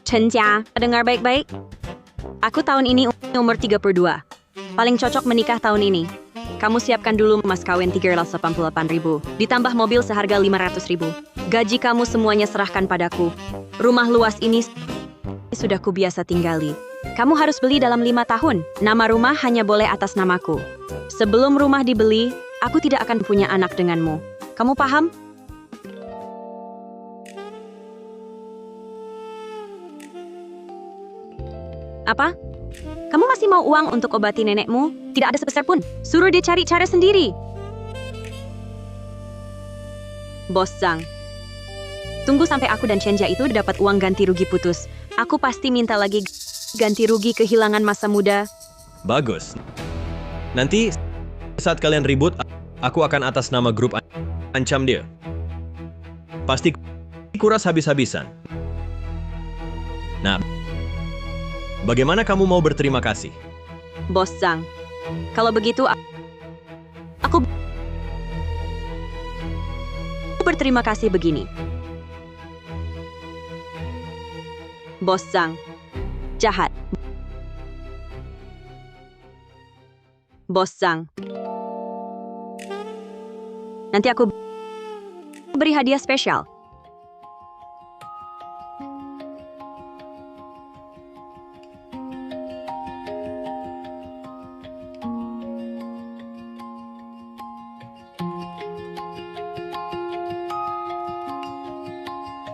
Chen Jia, dengar baik-baik. Aku tahun ini umur 32. Paling cocok menikah tahun ini. Kamu siapkan dulu mas kawin 388.000. Ditambah mobil seharga 500.000. Gaji kamu semuanya serahkan padaku. Rumah luas ini sudah kubiasa tinggali. Kamu harus beli dalam 5 tahun. Nama rumah hanya boleh atas namaku. Sebelum rumah dibeli, aku tidak akan punya anak denganmu. Kamu paham? Apa? Kamu masih mau uang untuk obati nenekmu? Tidak ada sepeser pun. Suruh dia cari cara sendiri. Bos Zhang. Tunggu sampai aku dan Chen Jia itu dapat uang ganti rugi putus. Aku pasti minta lagi ganti rugi kehilangan masa muda. Bagus. Nanti saat kalian ribut, aku akan atas nama grup ancam dia. Pasti kuras habis-habisan. Nah, bagaimana kamu mau berterima kasih? Bos Zhang, kalau begitu aku berterima kasih begini. Bos Zhang, jahat. Bos Zhang, nanti aku beri hadiah spesial.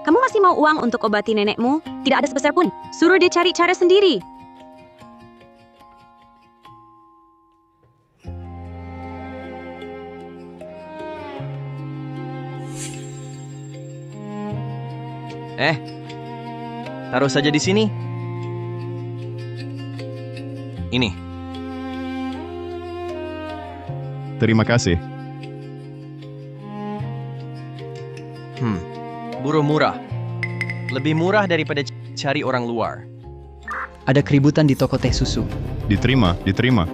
Kamu masih mau uang untuk obati nenekmu? Tidak ada sepeser pun. Suruh dia cari cara sendiri. Taruh saja di sini. Ini. Terima kasih. Buruh murah. Lebih murah daripada cari orang luar. Ada keributan di toko teh susu. Diterima, diterima.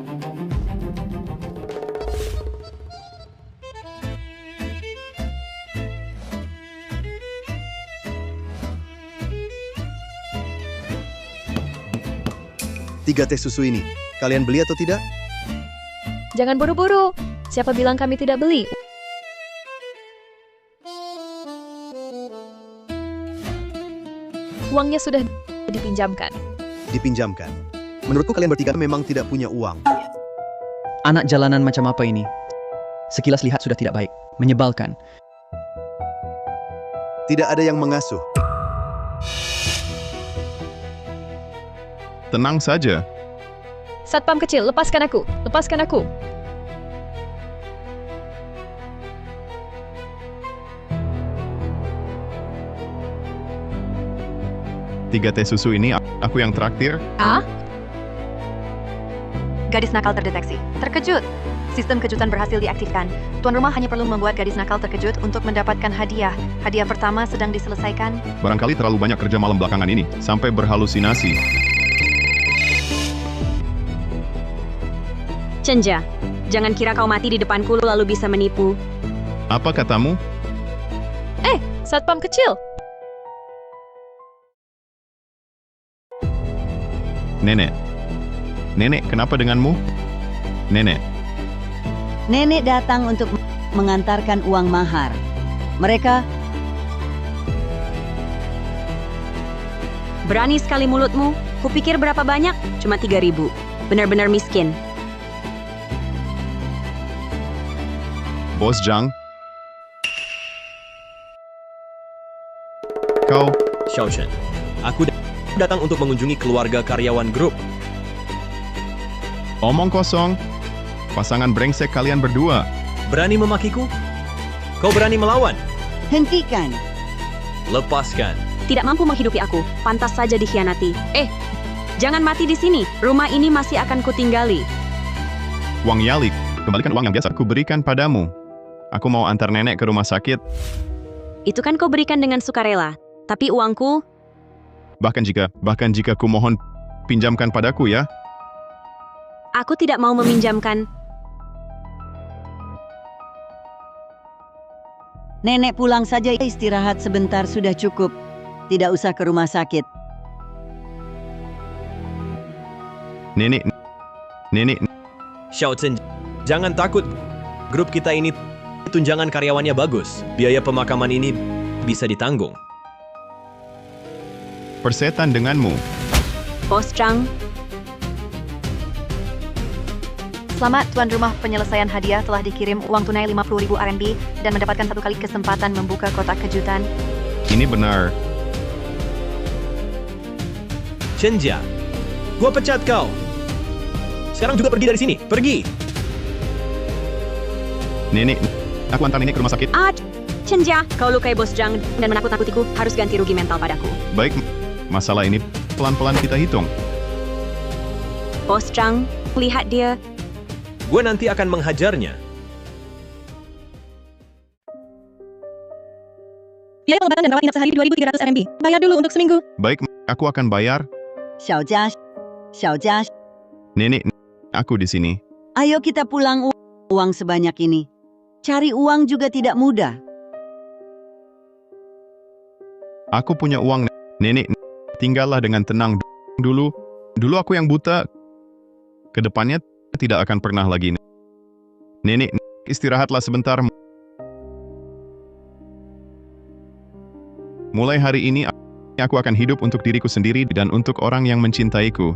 Tiga teh susu ini, kalian beli atau tidak? Jangan buru-buru. Siapa bilang kami tidak beli? Uangnya sudah dipinjamkan. Dipinjamkan. Menurutku kalian bertiga memang tidak punya uang. Anak jalanan macam apa ini? Sekilas lihat sudah tidak baik. Menyebalkan. Tidak ada yang mengasuh. Tenang saja. Satpam kecil, lepaskan aku. Lepaskan aku. Tiga teh susu ini aku yang traktir. Gadis nakal terdeteksi. Terkejut. Sistem kejutan berhasil diaktifkan. Tuan rumah hanya perlu membuat gadis nakal terkejut untuk mendapatkan hadiah. Hadiah pertama sedang diselesaikan. Barangkali terlalu banyak kerja malam belakangan ini, sampai berhalusinasi. Chen Jia, jangan kira kau mati di depanku lalu bisa menipu. Apa katamu? Satpam kecil. Nenek. Nenek, kenapa denganmu? Nenek. Nenek datang untuk mengantarkan uang mahar. Mereka Berani sekali mulutmu. Kupikir berapa banyak? Cuma 3.000. Benar-benar miskin. Bos Zhang. Kau, Xiao Shen, aku datang untuk mengunjungi keluarga karyawan grup. omong kosong. Pasangan brengsek kalian berdua. Berani memakiku? Kau berani melawan? hentikan. Lepaskan. Tidak mampu menghidupi aku. Pantas saja dikhianati. Jangan mati di sini. Rumah ini masih akan kutinggali. Wang Yalik, kembalikan uang yang biasa ku berikan padamu. Aku mau antar nenek ke rumah sakit. Itu kan kau berikan dengan sukarela. Tapi uangku, Bahkan jika ku mohon pinjamkan padaku ya. aku tidak mau meminjamkan. Nenek pulang saja, istirahat sebentar sudah cukup. Tidak usah ke rumah sakit. Nenek, nenek, Xiao Chen, jangan takut. Grup kita ini tunjangan karyawannya bagus. Biaya pemakaman ini bisa ditanggung. persetan denganmu. Bos Zhang, Selamat tuan rumah, penyelesaian hadiah telah dikirim, uang tunai 50.000 RMB dan mendapatkan satu kali kesempatan membuka kotak kejutan. Ini benar. Chen Jia, gua pecat kau. Sekarang juga pergi dari sini. Pergi. Nenek, aku antar nenek ke rumah sakit. Chen Jia, kau lukai Bos Zhang dan menakut-nakutiku, harus ganti rugi mental padaku. Baik, masalah ini pelan-pelan kita hitung. Bos Zhang, lihat dia. Gue nanti akan menghajarnya. Biaya pengobatan dan rawat inap sehari 2.300 RMB. Bayar dulu untuk seminggu. Baik, aku akan bayar. 小佳，小佳， Nenek, aku di sini. ayo kita pulang uang sebanyak ini. Cari uang juga tidak mudah. Aku punya uang, nenek. Tinggallah dengan tenang dulu. Dulu aku yang buta. Kedepannya tidak akan pernah lagi. Nenek, istirahatlah sebentar. Mulai hari ini, aku akan hidup untuk diriku sendiri dan untuk orang yang mencintaiku.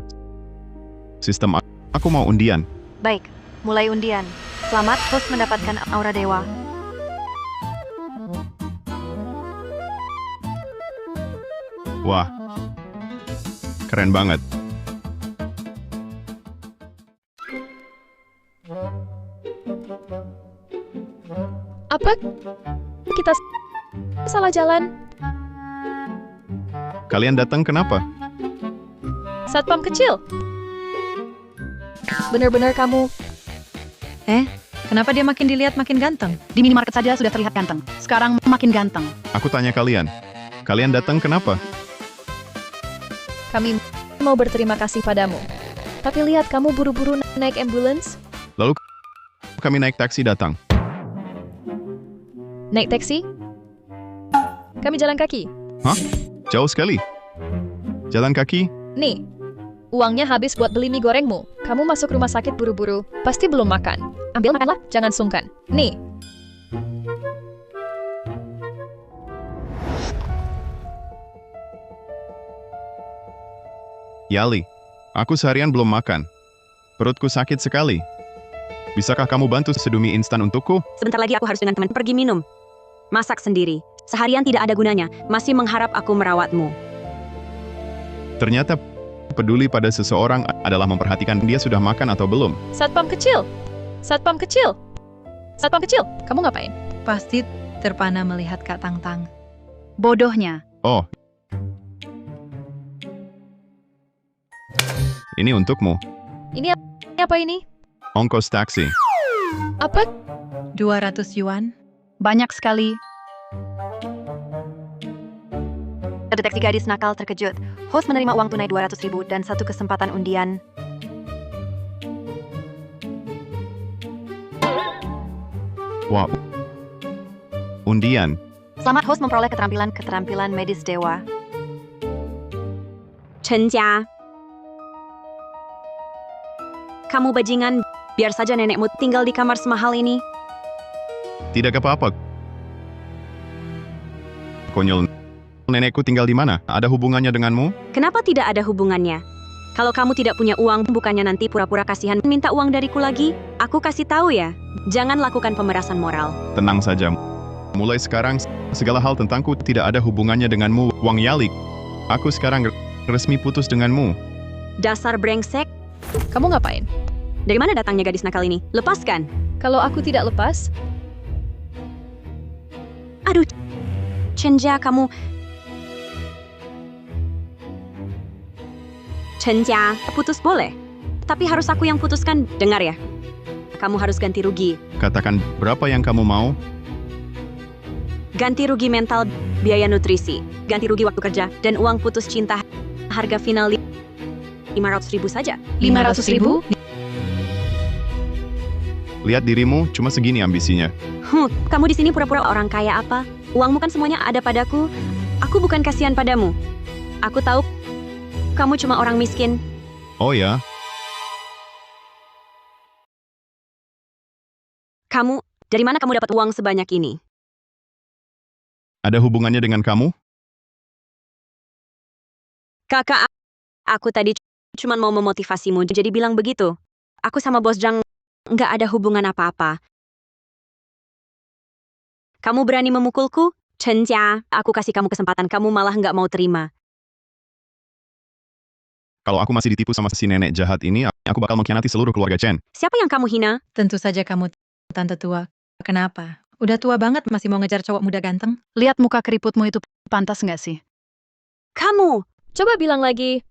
Sistem aku mau undian. Baik, mulai undian. Selamat, host mendapatkan aura dewa. Wah, keren banget. Apa? Kita salah jalan. Kalian datang kenapa? Satpam kecil. Benar-benar kamu. Kenapa dia makin dilihat makin ganteng? Di minimarket saja sudah terlihat ganteng. Sekarang makin ganteng. Aku tanya kalian. Kalian datang kenapa? Kami mau berterima kasih padamu. Tapi lihat kamu buru-buru naik ambulans. Lalu kami naik taksi datang. Naik taksi? Kami jalan kaki. Hah? Jauh sekali. Jalan kaki? Nih, uangnya habis buat beli mie gorengmu. Kamu masuk rumah sakit buru-buru, pasti belum makan. Ambil makanlah, jangan sungkan. Nih. Yali, aku seharian belum makan. Perutku sakit sekali. Bisakah kamu bantu seduh mie instan untukku? Sebentar lagi aku harus dengan teman pergi minum. Masak sendiri. Seharian tidak ada gunanya. Masih mengharap aku merawatmu. Ternyata peduli pada seseorang adalah memperhatikan dia sudah makan atau belum. Satpam kecil. Satpam kecil. Satpam kecil, kamu ngapain? Pasti terpana melihat Kak Tang-Tang. Bodohnya. Oh. Ini untukmu. Ini apa ini? Ongkos taksi. Apa? 200 yuan. Banyak sekali. Deteksi gadis nakal terkejut. Host menerima uang tunai 200.000 dan satu kesempatan undian. Wah. Undian. Selamat, host memperoleh keterampilan medis dewa. Chen Jia. Kamu bajingan, biar saja nenekmu tinggal di kamar semahal ini. Tidak apa-apa. Konyol. Nenekku tinggal di mana? Ada hubungannya denganmu? Kenapa tidak ada hubungannya? Kalau kamu tidak punya uang, bukannya nanti pura-pura kasihan minta uang dariku lagi? Aku kasih tahu ya, jangan lakukan pemerasan moral. Tenang saja. Mulai sekarang, segala hal tentangku tidak ada hubungannya denganmu, Wang Yalik. Aku sekarang resmi putus denganmu. Dasar brengsek, Kamu ngapain? dari mana datangnya gadis nakal ini? Lepaskan. Kalau aku tidak lepas, Aduh, Chen Jia kamu... Chen Jia, putus boleh. Tapi harus aku yang putuskan, dengar ya. Kamu harus ganti rugi. Katakan berapa yang kamu mau? Ganti rugi mental, biaya nutrisi, ganti rugi waktu kerja, dan uang putus cinta. Harga final 500.000 saja. 500.000? Lihat dirimu, cuma segini ambisinya. Kamu di sini pura-pura orang kaya apa? Uangmu kan semuanya ada padaku. Aku bukan kasihan padamu. Aku tahu kamu cuma orang miskin. Oh ya? Dari mana kamu dapat uang sebanyak ini? Ada hubungannya dengan kamu? Kakak, aku tadi cuma mau memotivasimu, jadi bilang begitu. Aku sama Bos Jang nggak ada hubungan apa-apa. Kamu berani memukulku? Chen Jia, aku kasih kamu kesempatan, kamu malah nggak mau terima. Kalau aku masih ditipu sama si nenek jahat ini, aku bakal mengkhianati seluruh keluarga Chen. Siapa yang kamu hina? Tentu saja kamu, tante tua. Kenapa? Udah tua banget masih mau ngejar cowok muda ganteng? Lihat muka keriputmu itu pantas nggak sih? Kamu! Coba bilang lagi.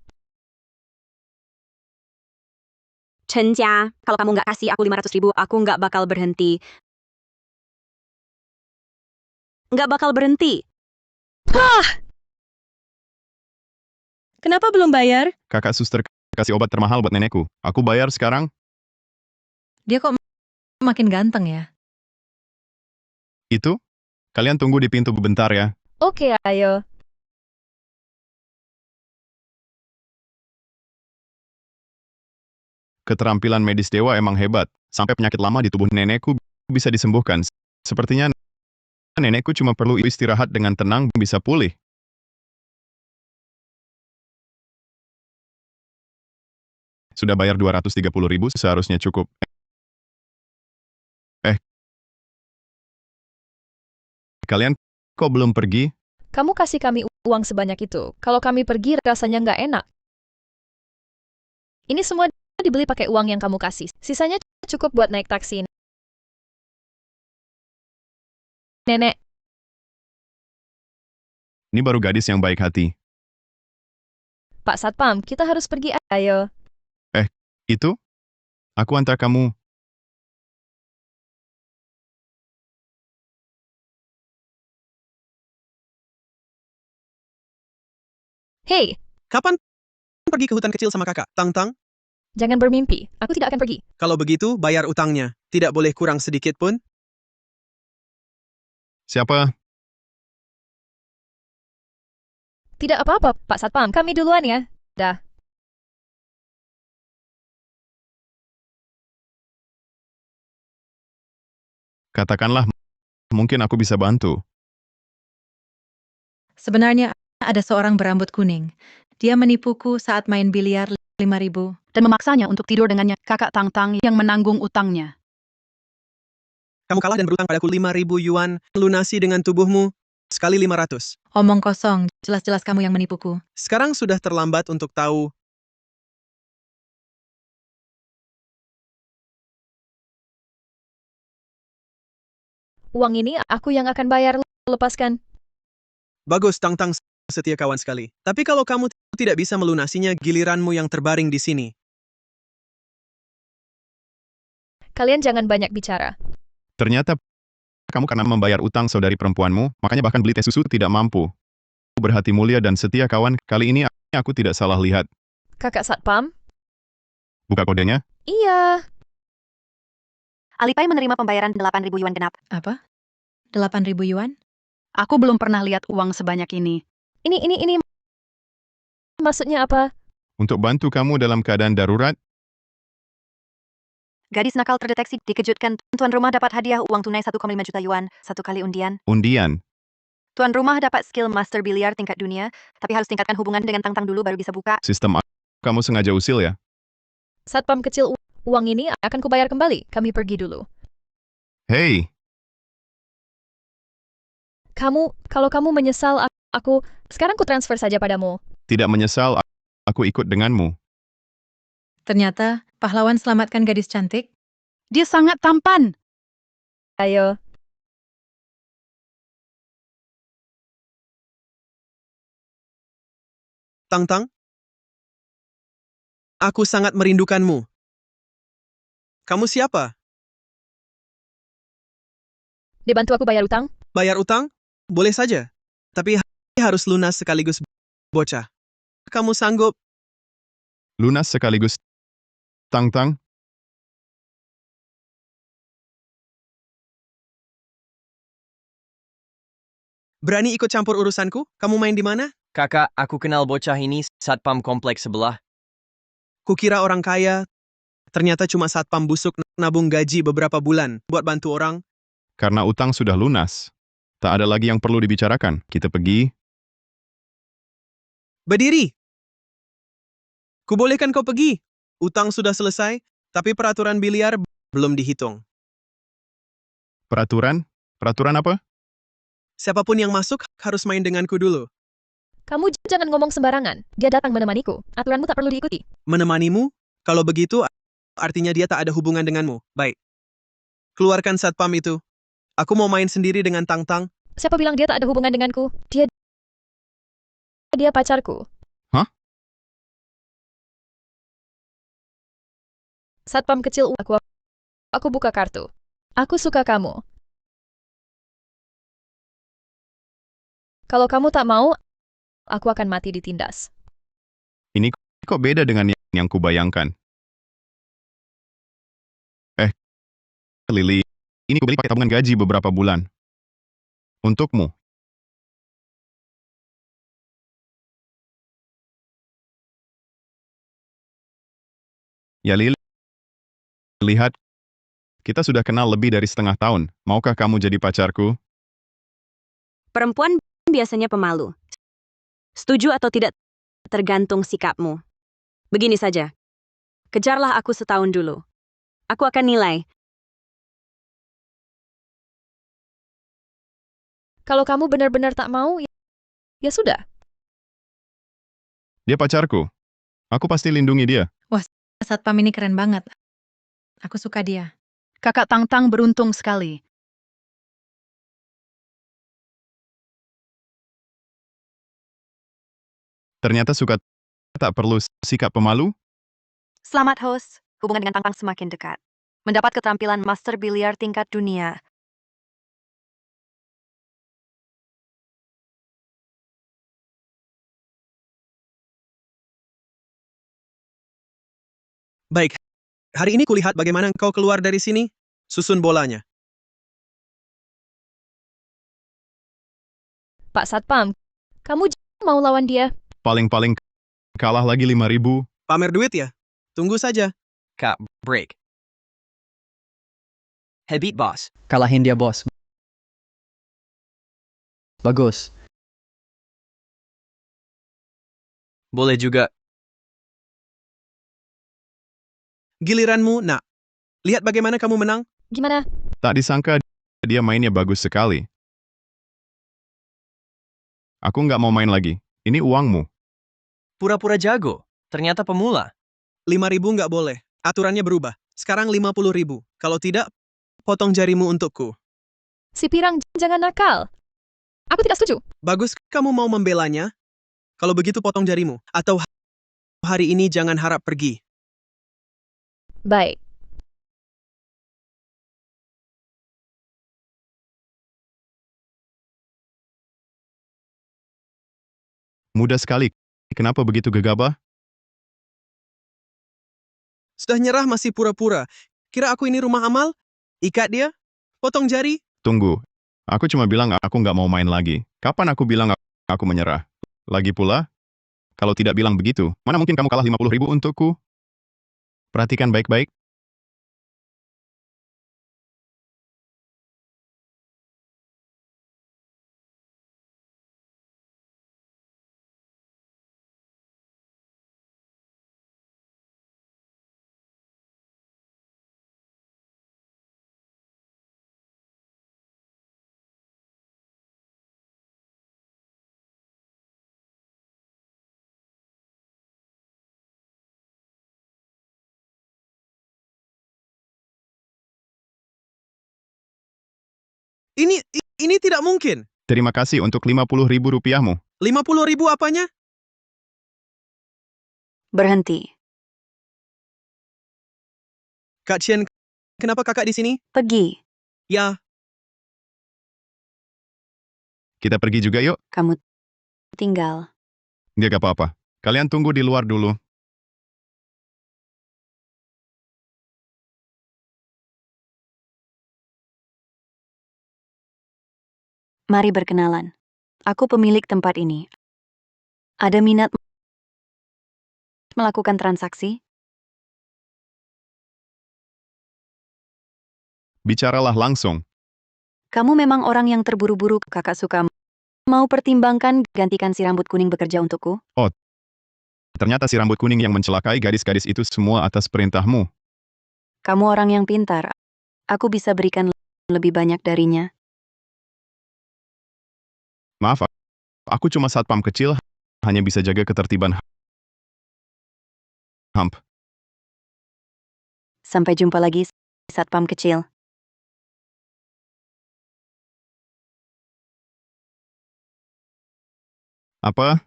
Chen Jia, kalau kamu nggak kasih aku 500.000, aku nggak bakal berhenti. Nggak bakal berhenti. Kenapa belum bayar? Kakak suster kasih obat termahal buat nenekku. Aku bayar sekarang. Dia kok makin ganteng ya? Itu? Kalian tunggu di pintu bentar ya. Oke, ayo. Keterampilan medis dewa emang hebat. Sampai penyakit lama di tubuh nenekku bisa disembuhkan. Sepertinya nenekku cuma perlu istirahat dengan tenang bisa pulih. Sudah bayar 230.000, seharusnya cukup. Kalian kok belum pergi? Kamu kasih kami uang sebanyak itu. Kalau kami pergi rasanya nggak enak. Ini semua dibeli pakai uang yang kamu kasih. Sisanya cukup buat naik taksi. Nenek, Ini baru gadis yang baik hati. Pak Satpam, kita harus pergi. Ayo. Itu? Aku antar kamu. Hei, Kapan pergi ke hutan kecil sama kakak? Tang-tang? jangan bermimpi. Aku tidak akan pergi. Kalau begitu, bayar utangnya. Tidak boleh kurang sedikit pun. Siapa? Tidak apa-apa, Pak Satpam. Kami duluan ya. Dah. Katakanlah, mungkin aku bisa bantu. Sebenarnya ada seorang berambut kuning. Dia menipuku saat main biliar 5.000. Dan memaksanya untuk tidur dengannya, kakak Tang-Tang yang menanggung utangnya. Kamu kalah dan berutang padaku 5.000 yuan. Lunasi dengan tubuhmu. Sekali 500. Omong kosong, jelas-jelas kamu yang menipuku. Sekarang sudah terlambat untuk tahu. Uang ini aku yang akan bayar. Lepaskan. Bagus, Tang-Tang setia kawan sekali. Tapi kalau kamu tidak bisa melunasinya, giliranmu yang terbaring di sini. Kalian jangan banyak bicara. Ternyata kamu karena membayar utang saudari perempuanmu, makanya bahkan beli teh susu tidak mampu. Berhati mulia dan setia kawan, kali ini aku tidak salah lihat. Kakak Satpam? Buka kodenya. Iya. Alipay menerima pembayaran 8.000 yuan genap. Apa? 8.000 yuan? Aku belum pernah lihat uang sebanyak ini. Ini. Maksudnya apa? Untuk bantu kamu dalam keadaan darurat, Gadis nakal terdeteksi, dikejutkan. Tuan rumah dapat hadiah uang tunai 1,5 juta yuan, 1 kali undian. undian. Tuan rumah dapat skill master biliar tingkat dunia, tapi harus tingkatkan hubungan dengan Tang-Tang dulu baru bisa buka. Sistem kamu sengaja usil ya? Satpam kecil, uang ini akan kubayar kembali. Kami pergi dulu. Hei, Kalau kamu menyesal, sekarang ku transfer saja padamu. tidak menyesal, aku ikut denganmu. Ternyata, pahlawan selamatkan gadis cantik. Dia sangat tampan. Ayo. Tang-Tang? Aku sangat merindukanmu. Kamu siapa? Dibantu aku bayar utang? Bayar utang? Boleh saja. Tapi harus lunas sekaligus, bocah. Kamu sanggup? Lunas sekaligus. Tang-Tang, Berani ikut campur urusanku? Kamu main di mana? Kakak, aku kenal bocah ini, satpam kompleks sebelah. Kukira orang kaya, Ternyata cuma satpam busuk nabung gaji beberapa bulan buat bantu orang. Karena utang sudah lunas. Tak ada lagi yang perlu dibicarakan. Kita pergi. Berdiri! Kubolehkan kau pergi. Utang sudah selesai, tapi peraturan biliar belum dihitung. Peraturan? Peraturan apa? Siapapun yang masuk harus main denganku dulu. Kamu jangan ngomong sembarangan. Dia datang menemaniku. Aturanmu tak perlu diikuti. Menemanimu? Kalau begitu, artinya dia tak ada hubungan denganmu. Baik. Keluarkan satpam itu. Aku mau main sendiri dengan Tang-Tang. Siapa bilang dia tak ada hubungan denganku? Dia pacarku. Hah? Satpam kecil aku buka kartu. Aku suka kamu. Kalau kamu tak mau, aku akan mati ditindas. Ini kok beda dengan yang kubayangkan. Lily, ini kubeli pakai tabungan gaji beberapa bulan. Untukmu. Ya Lily, lihat, kita sudah kenal lebih dari setengah tahun. Maukah kamu jadi pacarku? Perempuan biasanya pemalu. Setuju atau tidak tergantung sikapmu. Begini saja. Kejarlah aku setahun dulu. Aku akan nilai. Kalau kamu benar-benar tak mau, ya sudah. Dia pacarku. Aku pasti lindungi dia. Satpam ini keren banget. Aku suka dia. Kakak Tang-Tang beruntung sekali. Ternyata suka tak perlu sikap pemalu? Selamat host, hubungan dengan Tang-Tang semakin dekat. Mendapat keterampilan master biliar tingkat dunia. Baik. Hari ini kulihat bagaimana kau keluar dari sini. Susun bolanya. Pak Satpam, kamu mau lawan dia? Paling-paling kalah lagi 5.000. Pamer duit ya? Tunggu saja. Kak, break. Headbeat boss. Kalahin dia, bos. Bagus. Boleh juga. Giliranmu, nak. Lihat bagaimana kamu menang. Gimana? Tak disangka dia mainnya bagus sekali. Aku nggak mau main lagi. Ini uangmu. Pura-pura jago. Ternyata pemula. 5.000 nggak boleh. Aturannya berubah. Sekarang 50.000. Kalau tidak, potong jarimu untukku. Si Pirang jangan nakal. Aku tidak setuju. Bagus, kamu mau membelanya? Kalau begitu potong jarimu. Atau hari ini jangan harap pergi. Baik. Mudah sekali. Kenapa begitu gegabah? Sudah nyerah masih pura-pura. Kira aku ini rumah amal? Ikat dia? Potong jari? Tunggu. Aku cuma bilang aku nggak mau main lagi. Kapan aku bilang aku menyerah? Lagi pula, kalau tidak bilang begitu, mana mungkin kamu kalah 50.000 untukku? Perhatikan baik-baik. Ini tidak mungkin. Terima kasih untuk 50.000 rupiahmu. 50.000 apanya? Berhenti. Kak Chen, kenapa kakak di sini? Pergi. Ya, Kita pergi juga yuk. Kamu tinggal. Dia gak apa-apa. Kalian tunggu di luar dulu. Mari berkenalan. Aku pemilik tempat ini. Ada minat melakukan transaksi? Bicaralah langsung. Kamu memang orang yang terburu-buru, kakak suka. Mau pertimbangkan gantikan si rambut kuning bekerja untukku? Ternyata si rambut kuning yang mencelakai gadis-gadis itu semua atas perintahmu. Kamu orang yang pintar. Aku bisa berikan lebih banyak darinya. Maaf, aku cuma satpam kecil, hanya bisa jaga ketertiban HAMP. Sampai jumpa lagi, satpam kecil. Apa?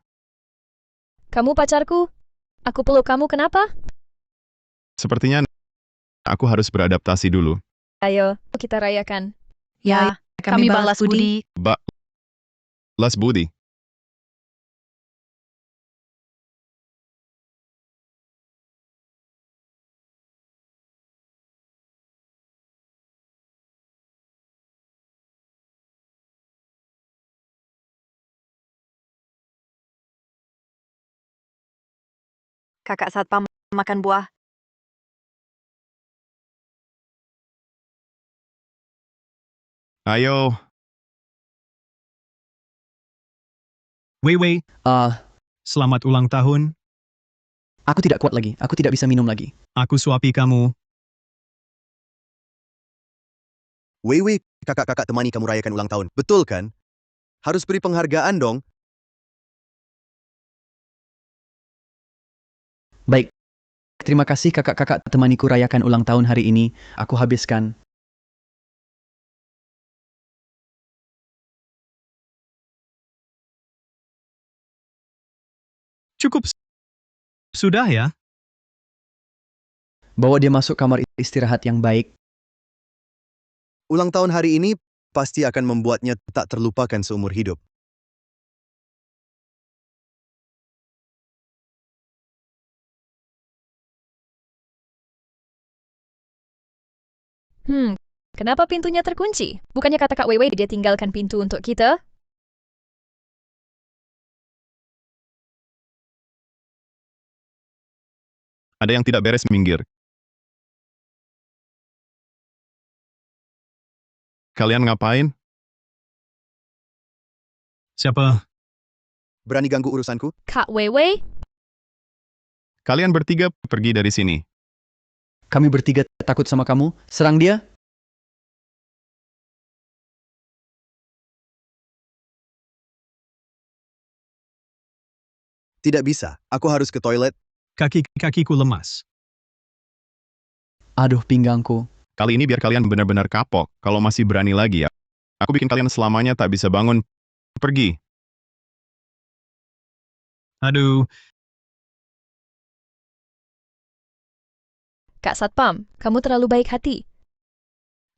Kamu pacarku? Aku peluk kamu kenapa? Sepertinya aku harus beradaptasi dulu. Ayo, kita rayakan. Ya, kami balas budi. Las Budi. Kakak satpam makan buah. Ayo, Wei, selamat ulang tahun. Aku tidak kuat lagi. Aku tidak bisa minum lagi. Aku suapi kamu. Wei, kakak-kakak temani kamu rayakan ulang tahun. Betul kan? Harus beri penghargaan dong. Baik. Terima kasih kakak-kakak temaniku rayakan ulang tahun hari ini. Aku habiskan. Cukup. Sudah ya? Bawa dia masuk kamar istirahat yang baik. Ulang tahun hari ini pasti akan membuatnya tak terlupakan seumur hidup. Kenapa pintunya terkunci? Bukannya kata Kak Wewe dia tinggalkan pintu untuk kita? ada yang tidak beres, minggir. Kalian ngapain? Siapa? Berani ganggu urusanku? Kak Wewe? Kalian bertiga pergi dari sini. Kami bertiga takut sama kamu. Serang dia. Tidak bisa. Aku harus ke toilet. Kaki-kakiku lemas. Aduh, pinggangku. Kali ini biar kalian benar-benar kapok. Kalau masih berani lagi ya. Aku bikin kalian selamanya tak bisa bangun. Pergi. Aduh, Kak Satpam, kamu terlalu baik hati.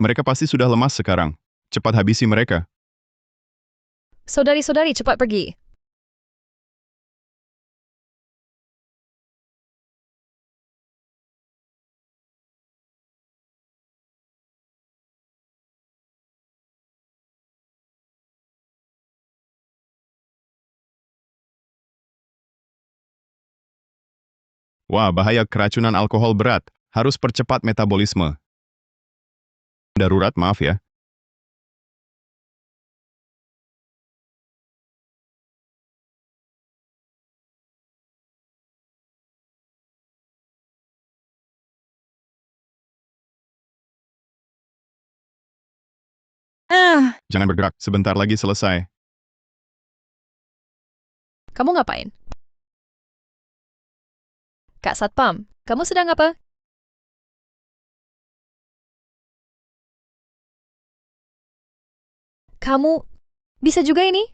Mereka pasti sudah lemas sekarang. Cepat habisi mereka. Saudari-saudari cepat pergi. Wah, bahaya keracunan alkohol berat. Harus percepat metabolisme. Darurat, maaf ya. Jangan bergerak, sebentar lagi selesai. Kamu ngapain? Kak Satpam, kamu sedang apa? Kamu bisa juga ini?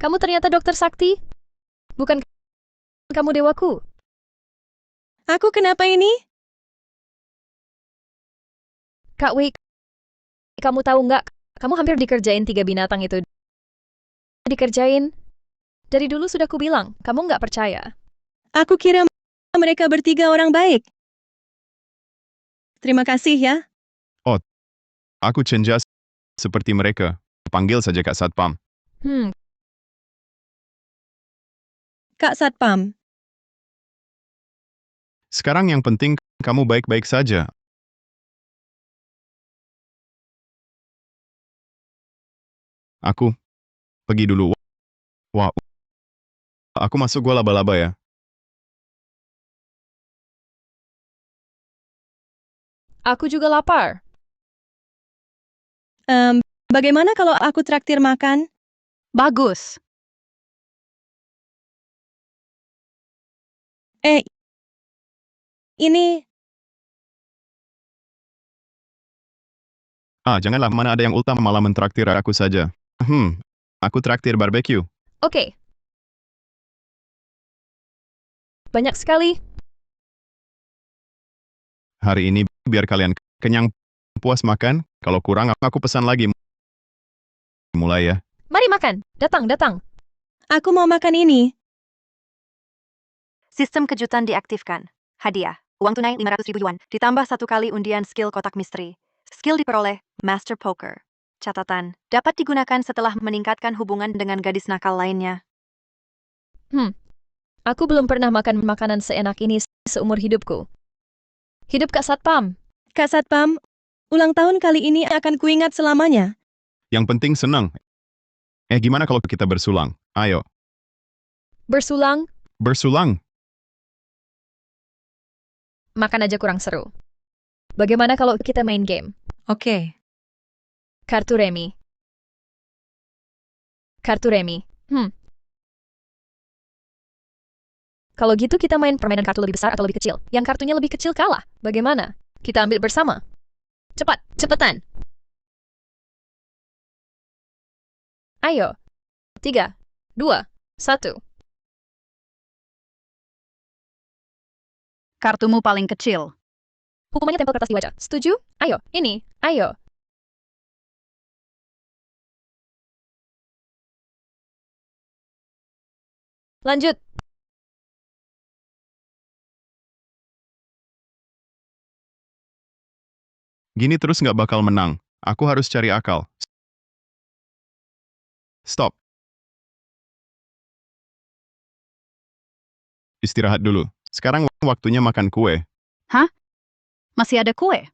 Kamu ternyata dokter sakti? Bukan kamu dewaku? Aku kenapa ini? Kak Wei, kamu tahu nggak? Kamu hampir dikerjain 3 binatang itu. Dikerjain. Dari dulu sudah kubilang, kamu nggak percaya. Aku kira mereka bertiga orang baik. Terima kasih ya. Aku cenjas seperti mereka. Panggil saja Kak Satpam. Kak Satpam. Sekarang yang penting kamu baik-baik saja. Aku pergi dulu. Wah, aku masuk gua laba-laba ya. Aku juga lapar. Bagaimana kalau aku traktir makan? Bagus. Ini Janganlah, mana ada yang ultah malah mentraktir aku saja. Aku traktir barbeque. Oke. Banyak sekali. Hari ini biar kalian kenyang puas makan, kalau kurang aku pesan lagi. Mulai ya. Mari makan. Datang, datang. aku mau makan ini. Sistem kejutan diaktifkan. Hadiah. Uang tunai 500.000 yuan, ditambah 1 kali undian skill kotak misteri. Skill diperoleh, Master Poker. Catatan, dapat digunakan setelah meningkatkan hubungan dengan gadis nakal lainnya. Aku belum pernah makan makanan seenak ini seumur hidupku. Hidup Kak Satpam. Kak Satpam, ulang tahun kali ini akan kuingat selamanya. Yang penting senang. Gimana kalau kita bersulang? Ayo, Bersulang, bersulang. makan aja kurang seru. Bagaimana kalau kita main game? Oke. Kartu remi. Kartu remi. Kalau gitu kita main permainan kartu lebih besar atau lebih kecil. Yang kartunya lebih kecil kalah. Bagaimana? Kita ambil bersama. Cepat, cepetan. Ayo. 3, 2, 1. Kartumu paling kecil. Hukumannya tempel kertas di wajah. Setuju? Ayo, ini. Ayo. Lanjut. Gini terus nggak bakal menang. Aku harus cari akal. Stop. Istirahat dulu. Sekarang waktunya makan kue. Masih ada kue?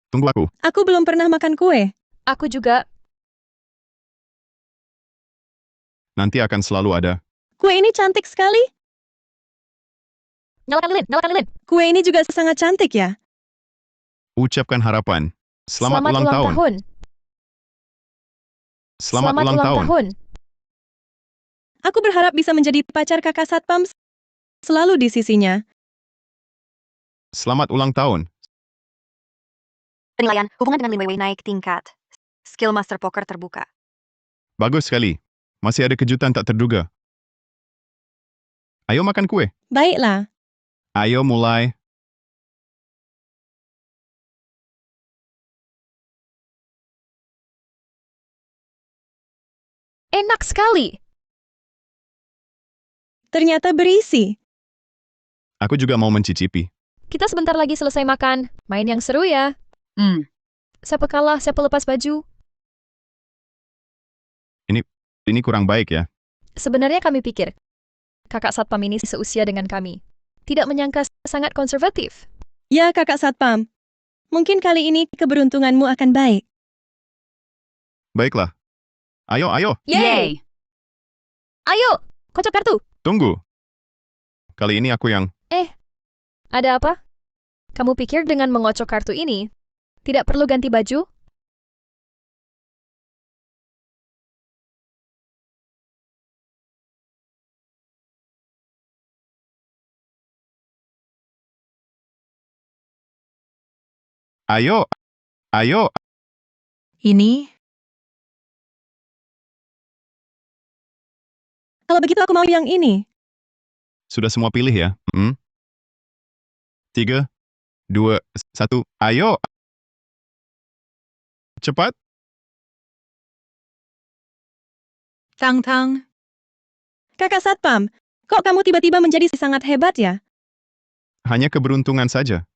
Tunggu aku. Aku belum pernah makan kue. Aku juga. Nanti akan selalu ada. Kue ini cantik sekali. Nyalakan lilin, nyalakan lilin. Kue ini juga sangat cantik ya. Ucapkan harapan. Selamat ulang tahun. Selamat ulang tahun. Aku berharap bisa menjadi pacar kakak Satpam selalu di sisinya. Selamat ulang tahun. Penilaian, hubungan dengan Lin Weiwei naik tingkat. Skill Master Poker terbuka. Bagus sekali. Masih ada kejutan tak terduga. Ayo makan kue. Baiklah. Ayo mulai. Enak sekali. Ternyata berisi. Aku juga mau mencicipi. Kita sebentar lagi selesai makan. Main yang seru ya. Siapa kalah, siapa lepas baju. Ini kurang baik ya. Sebenarnya kami pikir, kakak Satpam ini seusia dengan kami. Tidak menyangka sangat konservatif. Ya kakak Satpam. Mungkin kali ini keberuntunganmu akan baik. Baiklah. Ayo, ayo. Yeay! Ayo, kocok kartu. Tunggu. Kali ini aku yang... Ada apa? Kamu pikir dengan mengocok kartu ini, tidak perlu ganti baju? Ayo. Ayo. Ini? Kalau begitu aku mau yang ini. Sudah semua pilih ya? 3, 2, 1. Ayo. Cepat. Tang-tang. Kakak Satpam, kok kamu tiba-tiba menjadi sangat hebat ya? Hanya keberuntungan saja.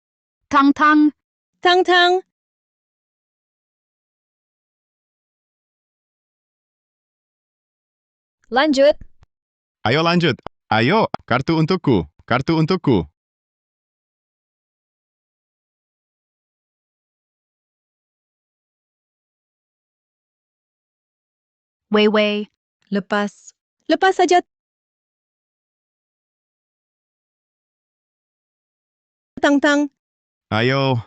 Tang-tang. Tang-tang. Lanjut. Ayo lanjut. Ayo, kartu untukku. Kartu untukku. Wei Wei, Lepas. Lepas saja. Tang Tang, Ayo,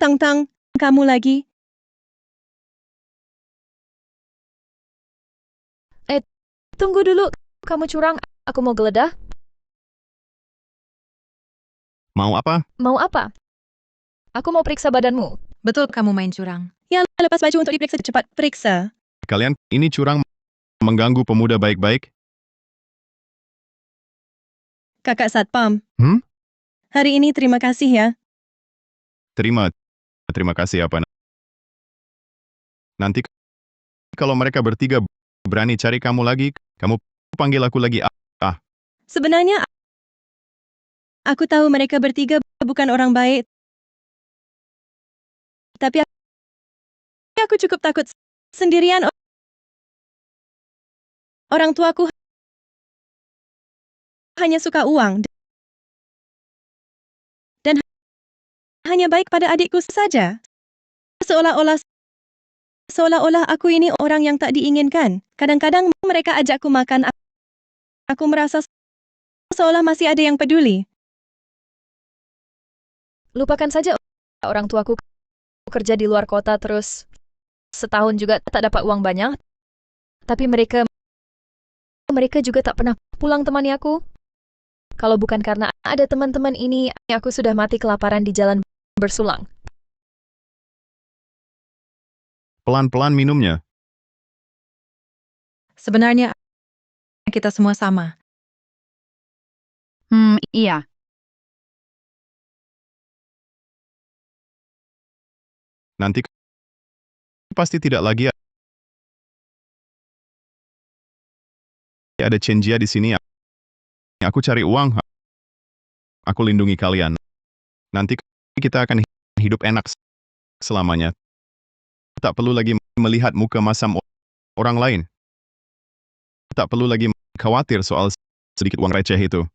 Tang Tang, kamu lagi. Tunggu dulu, kamu curang, aku mau geledah. mau apa? Mau apa? Aku mau periksa badanmu. Betul kamu main curang. Ya, lepas baju untuk diperiksa, cepat periksa. Kalian ini curang mengganggu pemuda baik-baik? Kakak Satpam. Hmm? Hari ini terima kasih ya. Terima kasih apa? Nanti kalau mereka bertiga berani cari kamu lagi, kamu panggil aku lagi. Sebenarnya, aku tahu mereka bertiga bukan orang baik. Tapi aku cukup takut sendirian. Orang tuaku hanya suka uang. Dan hanya baik pada adikku saja. Seolah-olah aku ini orang yang tak diinginkan. Kadang-kadang mereka ajakku makan. Aku merasa seolah masih ada yang peduli. Lupakan saja orang tuaku kerja di luar kota terus setahun juga tak dapat uang banyak. Tapi mereka juga tak pernah pulang temani aku. Kalau bukan karena ada teman-teman ini, aku sudah mati kelaparan di jalan bersulang. Pelan-pelan minumnya. Sebenarnya kita semua sama. Iya. Nanti pasti tidak lagi ada Cenjia di sini. Aku cari uang. Aku lindungi kalian. Nanti kita akan hidup enak selamanya. Tak perlu lagi melihat muka masam orang lain. Tak perlu lagi khawatir soal sedikit uang receh itu.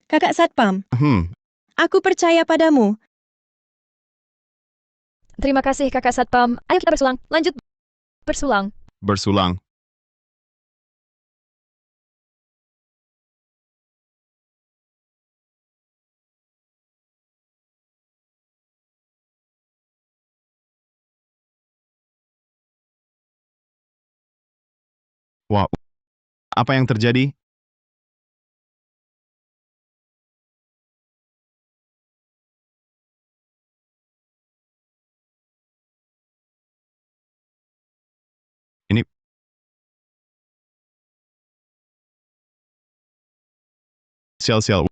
Kakak Satpam, aku percaya padamu. Terima kasih Kakak Satpam. Ayo kita bersulang. Lanjut bersulang. Bersulang. Wah, apa yang terjadi? Ini sial-sial.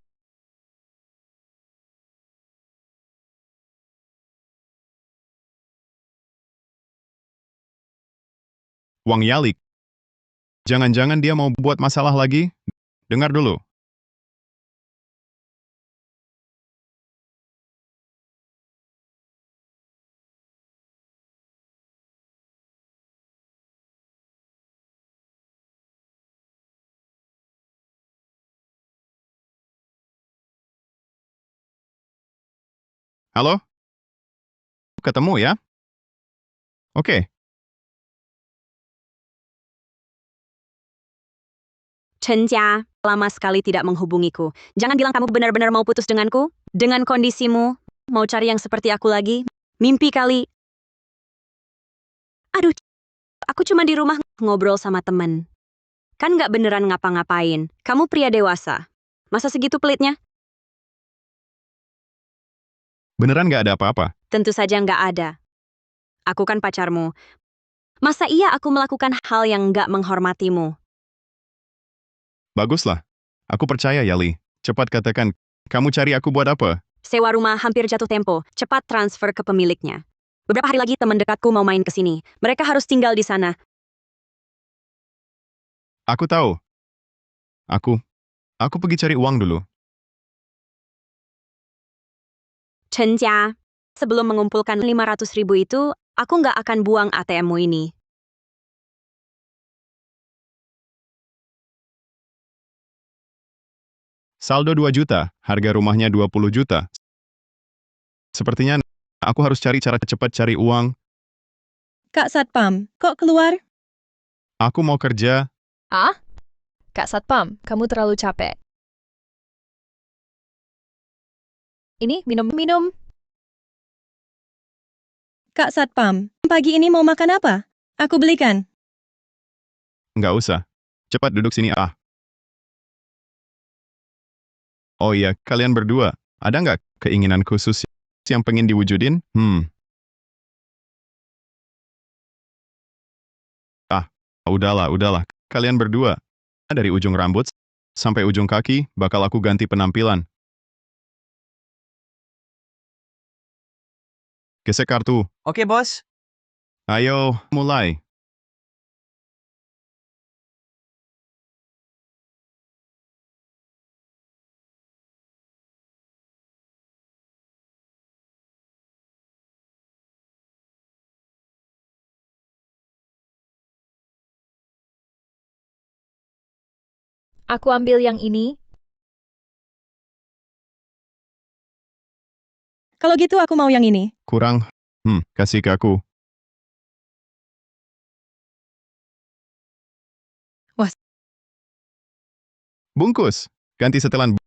Wang Yalik. Jangan-jangan dia mau buat masalah lagi? Dengar dulu. Halo? Ketemu ya? Oke. Chen Jia, lama sekali tidak menghubungiku. Jangan bilang kamu benar-benar mau putus denganku? Dengan kondisimu, mau cari yang seperti aku lagi? Mimpi kali. Aduh, aku cuma di rumah ngobrol sama temen. Kan nggak beneran ngapa-ngapain. Kamu pria dewasa. Masa segitu pelitnya? Beneran nggak ada apa-apa? Tentu saja nggak ada. Aku kan pacarmu. Masa iya aku melakukan hal yang nggak menghormatimu? Baguslah. Aku percaya, Yali. Cepat katakan, kamu cari aku buat apa? Sewa rumah hampir jatuh tempo. Cepat transfer ke pemiliknya. Beberapa hari lagi teman dekatku mau main ke sini. Mereka harus tinggal di sana. Aku tahu. Aku pergi cari uang dulu. Chen Jia, sebelum mengumpulkan 500.000 itu, aku nggak akan buang ATM-mu ini. Saldo 2 juta, harga rumahnya 20 juta. Sepertinya Aku harus cari cara cepat cari uang. Kak Satpam, kok keluar? Aku mau kerja. Ah? Kak Satpam, kamu terlalu capek. Ini, minum. Kak Satpam, pagi ini mau makan apa? Aku belikan. Nggak usah. Cepat duduk sini. Oh iya, kalian berdua. Ada nggak keinginan khusus yang pengen diwujudin? Udahlah. Kalian berdua. Dari ujung rambut sampai ujung kaki, bakal aku ganti penampilan. Gesek kartu. Oke, bos. Ayo, mulai. Aku ambil yang ini. Kalau gitu aku mau yang ini. Kurang. Kasih ke aku. Wah. Bungkus. Ganti setelan.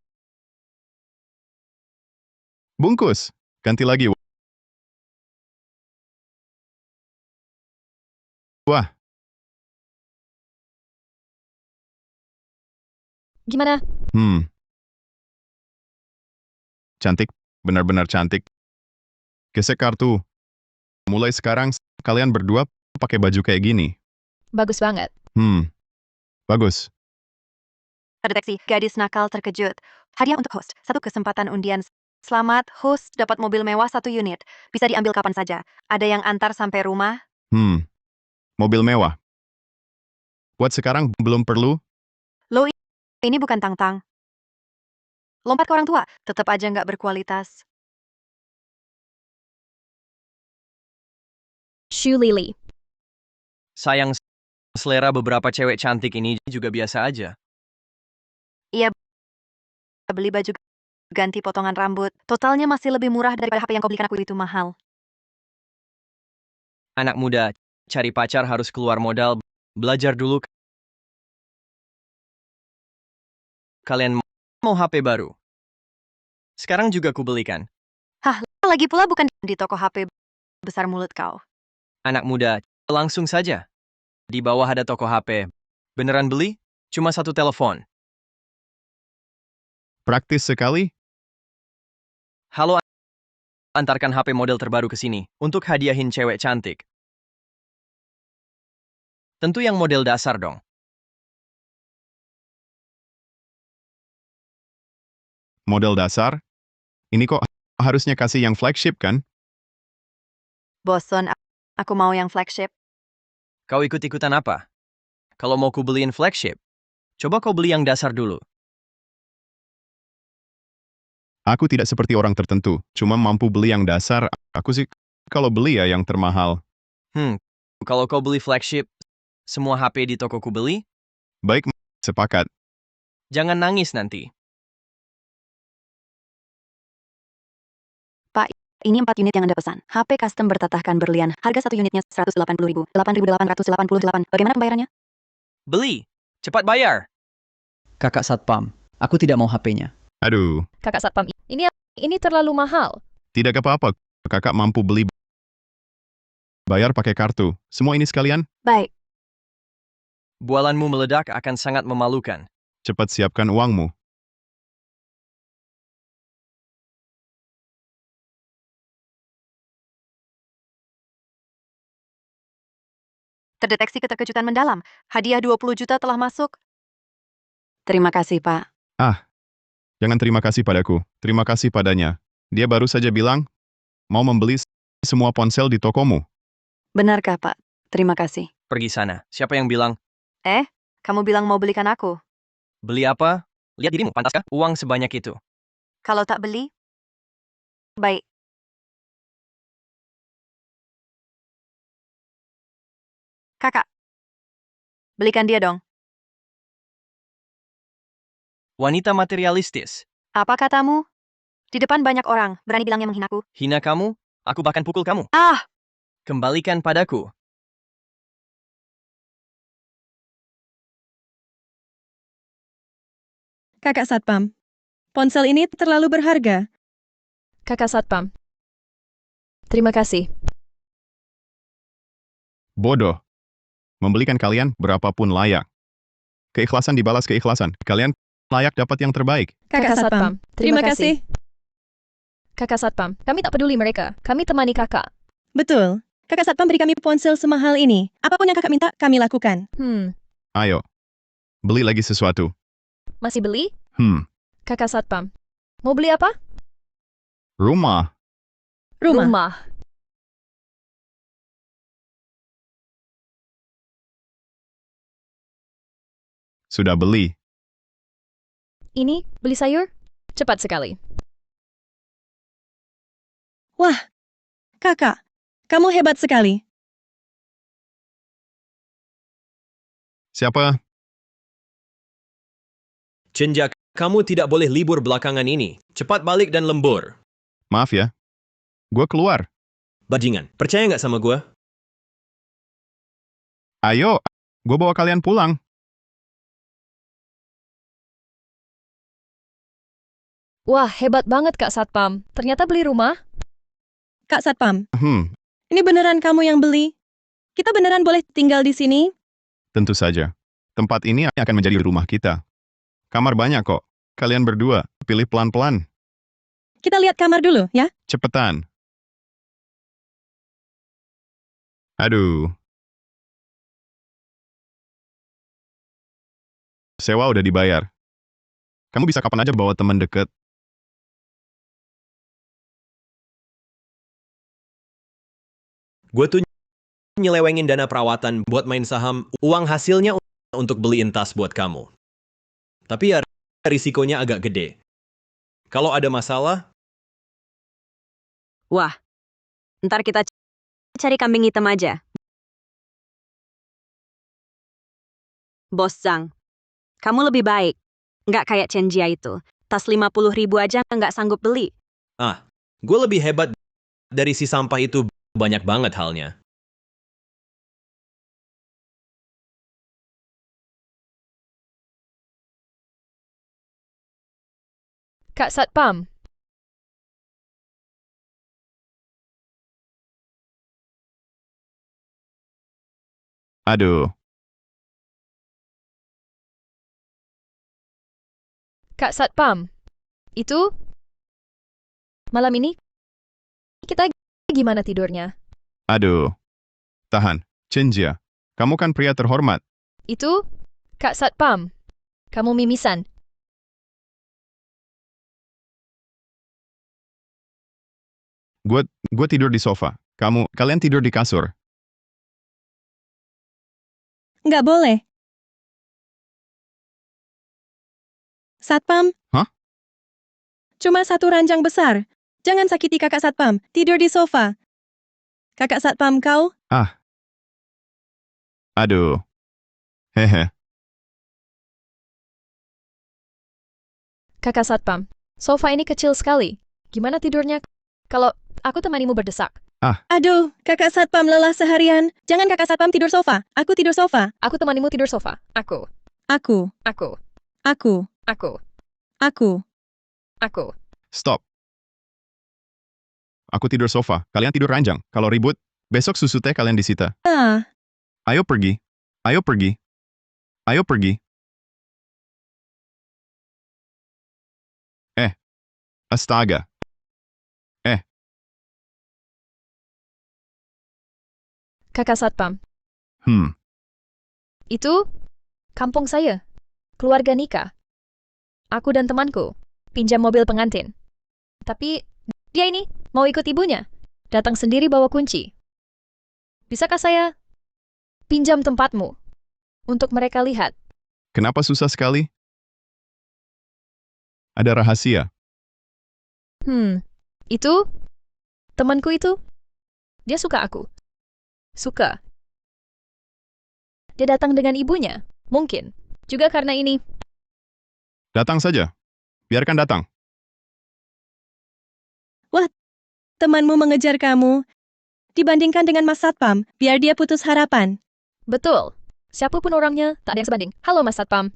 Bungkus. Ganti lagi. Wah. Gimana? Cantik. Benar-benar cantik. Gesek kartu. Mulai sekarang, kalian berdua pakai baju kayak gini. Bagus banget. Bagus. Terdeteksi, gadis nakal terkejut. Hadiah untuk host, 1 kesempatan undian. Selamat, host dapat mobil mewah 1 unit. Bisa diambil kapan saja. Ada yang antar sampai rumah? Mobil mewah. Buat sekarang belum perlu. Lo ini bukan tang-tang. Lompat ke orang tua, tetap aja nggak berkualitas. Shoe Lily. Sayang, selera beberapa cewek cantik ini juga biasa aja. Iya, beli baju ganti potongan rambut. Totalnya masih lebih murah daripada HP yang kau belikan aku itu mahal. Anak muda, cari pacar harus keluar modal. Belajar dulu. Kalian mau HP baru? Sekarang juga ku belikan. Hah, lagi pula bukan di toko HP besar mulut kau. Anak muda, langsung saja. Di bawah ada toko HP. Beneran beli? Cuma 1 telepon. Praktis sekali. Halo, antarkan HP model terbaru ke sini untuk hadiahin cewek cantik. Tentu yang model dasar dong. Model dasar. Ini kok harusnya kasih yang flagship kan? Boson, aku mau yang flagship. Kau ikut-ikutan apa? Kalau mau ku beliin flagship, coba kau beli yang dasar dulu. Aku tidak seperti orang tertentu, cuma mampu beli yang dasar. Aku sih kalau beli ya yang termahal. Kalau kau beli flagship, semua HP di toko ku beli? Baik, sepakat. Jangan nangis nanti. Pak, ini 4 unit yang Anda pesan. HP custom bertatahkan berlian. Harga 1 unitnya 180.000, 8.888. Bagaimana pembayarannya? Beli, cepat bayar. Kakak Satpam, aku tidak mau HP-nya. Aduh, Kakak Satpam, ini terlalu mahal. tidak apa-apa. Kakak mampu beli. Bayar pakai kartu. Semua ini sekalian. Baik. Bualanmu meledak akan sangat memalukan. Cepat siapkan uangmu. Terdeteksi keterkejutan mendalam. Hadiah 20 juta telah masuk. Terima kasih, Pak. Jangan terima kasih padaku. Terima kasih padanya. Dia baru saja bilang, mau membeli semua ponsel di tokomu. Benarkah, Pak? Terima kasih. Pergi sana. Siapa yang bilang? Kamu bilang mau belikan aku. Beli apa? Lihat dirimu, pantaskah uang sebanyak itu? Kalau tak beli? Baik. Kakak. Belikan dia dong. Wanita materialistis. Apa katamu? Di depan banyak orang, berani bilangnya menghinaku. Hina kamu? Aku bahkan pukul kamu. Ah! Kembalikan padaku. Kakak Satpam, ponsel ini terlalu berharga. Kakak Satpam. Terima kasih. Bodoh. Membelikan kalian berapapun layak. Keikhlasan dibalas keikhlasan. Kalian layak dapat yang terbaik. Kakak Satpam, terima kasih. Kakak Satpam, kami tak peduli mereka. Kami temani kakak. Betul. Kakak Satpam beri kami ponsel semahal ini. Apapun yang kakak minta, kami lakukan. Ayo. Beli lagi sesuatu. Masih beli? Kakak Satpam. Mau beli apa? Rumah. Rumah. Sudah beli. Ini, beli sayur? Cepat sekali. Wah, kakak, kamu hebat sekali. Siapa? Cenja, kamu tidak boleh libur belakangan ini. Cepat balik dan lembur. Maaf ya. Gue keluar. Bajingan, percaya nggak sama gue? Ayo, gue bawa kalian pulang. Wah, hebat banget Kak Satpam. Ternyata beli rumah? Kak Satpam, ini beneran kamu yang beli? Kita beneran boleh tinggal di sini? Tentu saja. Tempat ini akan menjadi rumah kita. Kamar banyak kok. Kalian berdua, pilih pelan-pelan. Kita lihat kamar dulu, ya? Cepetan. Aduh. Sewa udah dibayar. Kamu bisa kapan aja bawa teman deket. Gue tuh nyelewengin dana perawatan buat main saham, uang hasilnya untuk beliin tas buat kamu. Tapi ya risikonya agak gede. Kalau ada masalah, Wah, ntar kita cari kambing hitam aja. Bos Zhang, kamu lebih baik. Nggak kayak Chen Jia itu. Tas 50.000 aja nggak sanggup beli. gue lebih hebat dari si sampah itu, banyak banget halnya. Kak Satpam. Aduh. Kak Satpam. Itu? Malam ini? Kita gimana tidurnya? Aduh. Tahan. Cenjia. Kamu kan pria terhormat. Itu? Kak Satpam. Kamu mimisan. Gue tidur di sofa. Kalian tidur di kasur. Nggak boleh. Satpam? Hah? Cuma satu ranjang besar. Jangan sakiti kakak Satpam. Tidur di sofa. Kakak Satpam kau? Aduh. Hehe. Kakak Satpam. Sofa ini kecil sekali. Gimana tidurnya? Kalau aku temanimu berdesak. Aduh, kakak Satpam lelah seharian. Jangan kakak Satpam tidur sofa. Aku tidur sofa. Aku temanimu tidur sofa. Aku. Aku. Aku. Aku. Aku. Aku. Aku. Stop. Aku tidur sofa. Kalian tidur ranjang. Kalau ribut, besok susu teh kalian disita. Ayo pergi. Ayo pergi. Ayo pergi. Astaga. Kakak Satpam. Itu kampung saya. Keluarga nikah. Aku dan temanku pinjam mobil pengantin. Tapi dia ini mau ikut ibunya. Datang sendiri bawa kunci. Bisakah saya pinjam tempatmu untuk mereka lihat? Kenapa susah sekali? Ada rahasia. Itu temanku itu. Dia suka aku. Suka. Dia datang dengan ibunya. Mungkin. Juga karena ini. Datang saja. Biarkan datang. temanmu mengejar kamu, dibandingkan dengan Mas Satpam, biar dia putus harapan. Betul. Siapapun orangnya, tak ada yang sebanding. Halo Mas Satpam.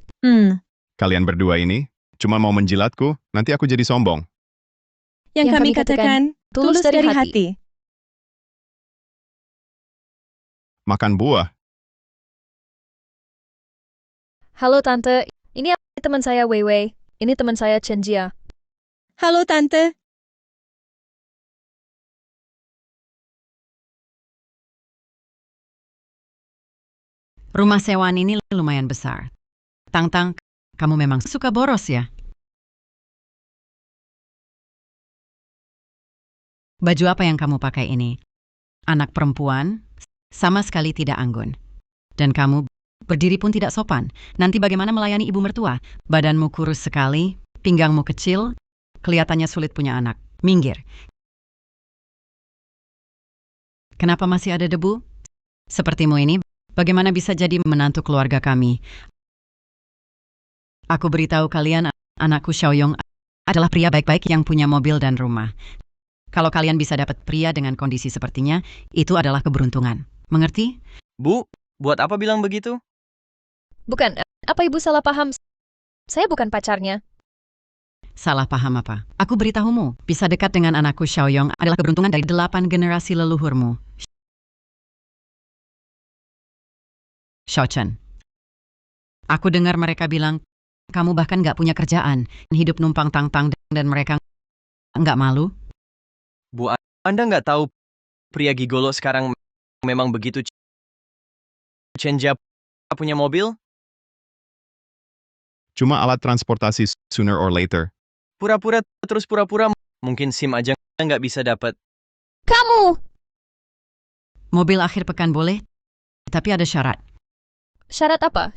Kalian berdua ini cuma mau menjilatku, nanti aku jadi sombong. Yang kami katakan, tulus dari hati. Makan buah. Halo Tante, ini teman saya Weiwei. Ini teman saya Chen Jia. Halo Tante. Rumah sewaan ini lumayan besar. Tang-tang, kamu memang suka boros ya? Baju apa yang kamu pakai ini? Anak perempuan, sama sekali tidak anggun. Dan kamu berdiri pun tidak sopan. Nanti bagaimana melayani ibu mertua? Badanmu kurus sekali, pinggangmu kecil, kelihatannya sulit punya anak. Minggir. Kenapa masih ada debu? Sepertimu ini, bagaimana bisa jadi menantu keluarga kami? Aku beritahu kalian, anakku Xiaoyong adalah pria baik-baik yang punya mobil dan rumah. Kalau kalian bisa dapat pria dengan kondisi sepertinya, itu adalah keberuntungan. Mengerti? Bu, buat apa bilang begitu? Bukan, apa ibu salah paham? Saya bukan pacarnya. Salah paham apa? Aku beritahumu, bisa dekat dengan anakku Xiaoyong adalah keberuntungan dari 8 generasi leluhurmu. Xiaochen. Aku dengar mereka bilang, kamu bahkan gak punya kerjaan, hidup numpang tang-tang dan mereka nggak malu? Bu, Anda nggak tahu pria gigolo sekarang memang begitu. Chen Jia punya mobil? Cuma alat transportasi sooner or later. Pura-pura terus pura-pura. Mungkin SIM aja nggak bisa dapat. Kamu! Mobil akhir pekan boleh, tapi ada syarat. Syarat apa?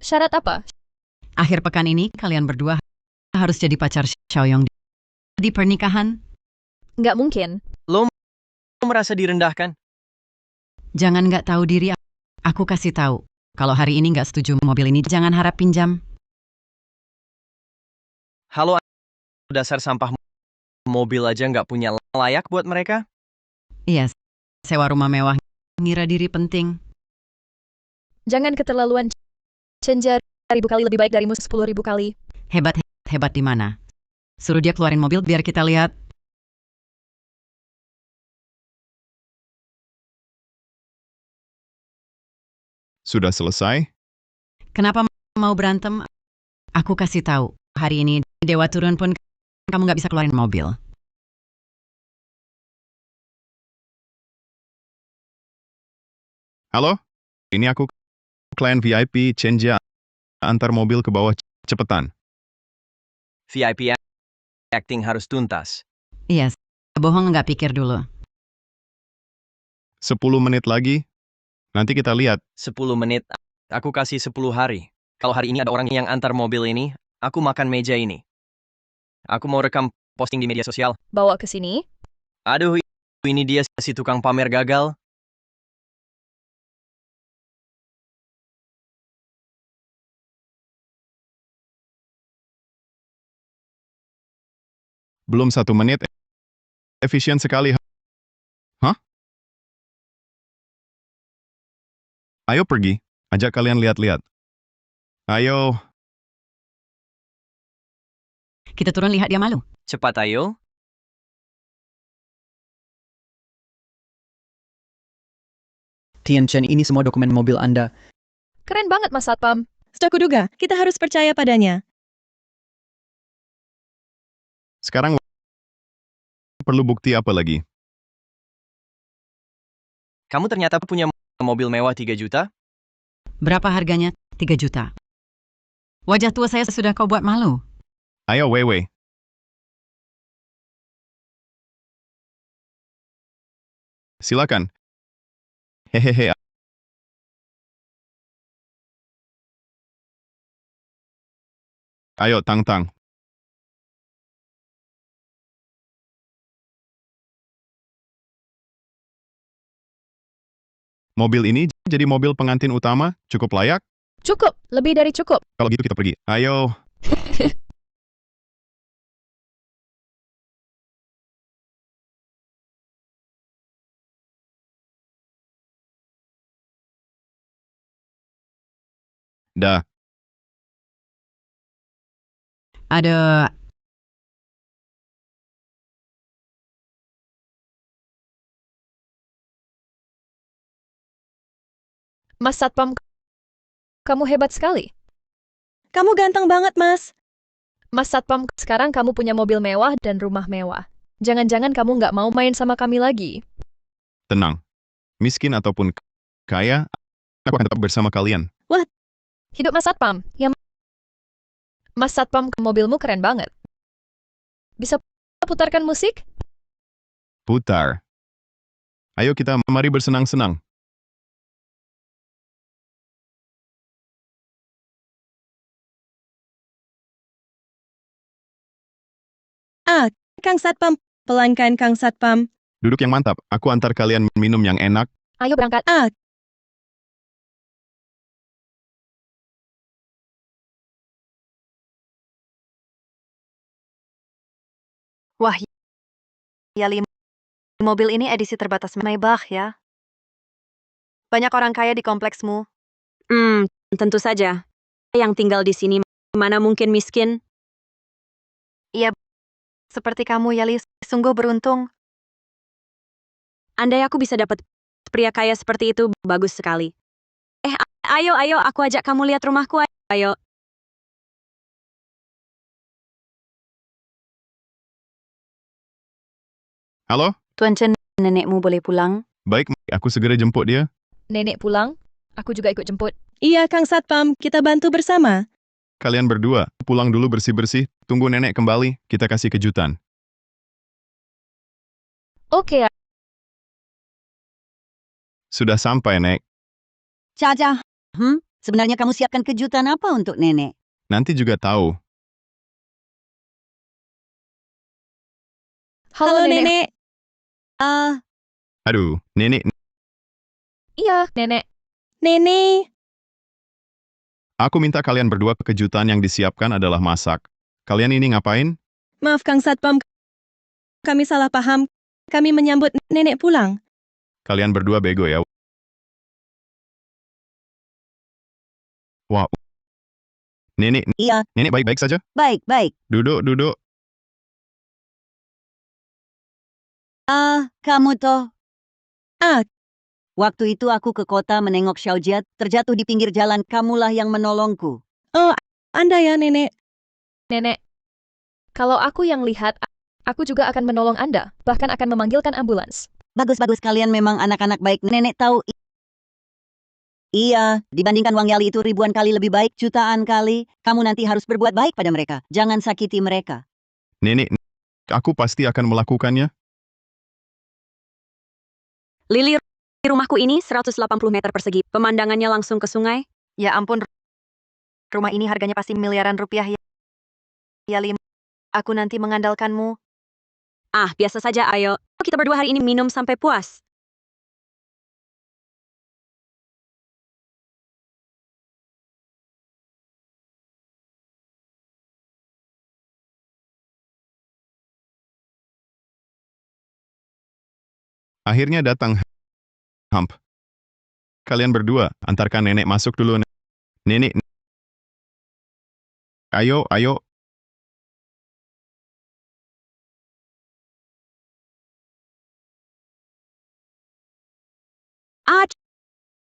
Syarat apa? Akhir pekan ini kalian berdua harus jadi pacar Xiaoyong di pernikahan. Nggak mungkin. Lo merasa direndahkan? Jangan nggak tahu diri. Aku kasih tahu. Kalau hari ini nggak setuju mobil ini, jangan harap pinjam. Halo, dasar sampah mobil aja nggak punya layak buat mereka? Iya, sewa rumah mewah, ngira diri penting. Jangan keterlaluan. Chen Jia 1000 kali lebih baik darimu 10.000 kali. Hebat di mana? Suruh dia keluarin mobil biar kita lihat. Sudah selesai? Kenapa mau berantem? Aku kasih tahu. Hari ini Dewa turun pun kamu nggak bisa keluarin mobil. Halo? Ini aku, klien VIP Chen Jia. Antar mobil ke bawah cepetan. VIP acting harus tuntas. Iya, bohong nggak pikir dulu. 10 menit lagi. Nanti kita lihat. 10 menit, aku kasih 10 hari. Kalau hari ini ada orang yang antar mobil ini, aku makan meja ini. Aku mau rekam posting di media sosial. Bawa ke sini. Aduh, ini dia si tukang pamer gagal. Belum 1 menit. Efisien sekali. Hah? Ayo pergi. Ajak kalian lihat-lihat. Ayo. Kita turun lihat dia malu. Cepat ayo. Tian Chen, ini semua dokumen mobil Anda. Keren banget Mas Satpam. Sudah kuduga, kita harus percaya padanya. Sekarang perlu bukti apa lagi? Kamu ternyata punya mobil mewah 3 juta? Berapa harganya? 3 juta. Wajah tua saya sudah kau buat malu. Ayo, Weiwei. Silakan. Hehehe. Ayo, Tang-Tang. Mobil ini jadi mobil pengantin utama, cukup layak? Cukup, lebih dari cukup. Kalau gitu kita pergi. Ayo. Dah. Ada Mas Satpam, kamu hebat sekali. Kamu ganteng banget, Mas. Mas Satpam, sekarang kamu punya mobil mewah dan rumah mewah. Jangan-jangan kamu nggak mau main sama kami lagi. Tenang. Miskin ataupun kaya, aku akan tetap bersama kalian. Hidup Mas Satpam. Mas Satpam, mobilmu keren banget. Bisa putarkan musik? Putar. Ayo kita mari bersenang-senang. Kang Satpam. Pelankan, Kang Satpam. Duduk yang mantap, aku antar kalian minum yang enak. Ayo berangkat. Wah, Yali, mobil ini edisi terbatas Maybach ya. Banyak orang kaya di kompleksmu. Tentu saja. Yang tinggal di sini mana mungkin miskin? Iya, seperti kamu Yali, sungguh beruntung. Andai aku bisa dapat pria kaya seperti itu, bagus sekali. Ayo, aku ajak kamu lihat rumahku, ayo. Halo? Tuan Chen, nenekmu boleh pulang? Baik, aku segera jemput dia. Nenek pulang, aku juga ikut jemput. Iya, Kang Satpam. Kita bantu bersama. Kalian berdua, pulang dulu bersih-bersih, tunggu nenek kembali, kita kasih kejutan. Oke, Sudah sampai, Nek. Caca, sebenarnya kamu siapkan kejutan apa untuk nenek? Nanti juga tahu. halo Nenek. Aduh, nenek, Iya, Nenek. Nenek. aku minta kalian berdua kejutan yang disiapkan adalah masak. Kalian ini ngapain? Maaf, Kang Satpam. Kami salah paham. Kami menyambut nenek pulang. Kalian berdua bego ya. Wah. Nenek, Iya, nenek baik-baik saja? baik. Duduk. Kamu toh. Ah. Waktu itu aku ke kota menengok Xiaojiat, terjatuh di pinggir jalan, kamulah yang menolongku. Oh, Anda ya, Nenek. Nenek, kalau aku yang lihat, aku juga akan menolong Anda, bahkan akan memanggilkan ambulans. Bagus, kalian memang anak-anak baik. Nenek tahu. Iya, dibandingkan Wang Yali itu ribuan kali lebih baik, jutaan kali. Kamu nanti harus berbuat baik pada mereka. Jangan sakiti mereka. Nenek, aku pasti akan melakukannya. Lili, rumahku ini 180 meter persegi. Pemandangannya langsung ke sungai. Ya ampun, rumah ini harganya pasti miliaran rupiah ya. Yali, aku nanti mengandalkanmu. Biasa saja, ayo. Kita berdua hari ini minum sampai puas. Akhirnya datang. Hamp. Kalian berdua, antarkan nenek masuk dulu. Nenek. Ayo.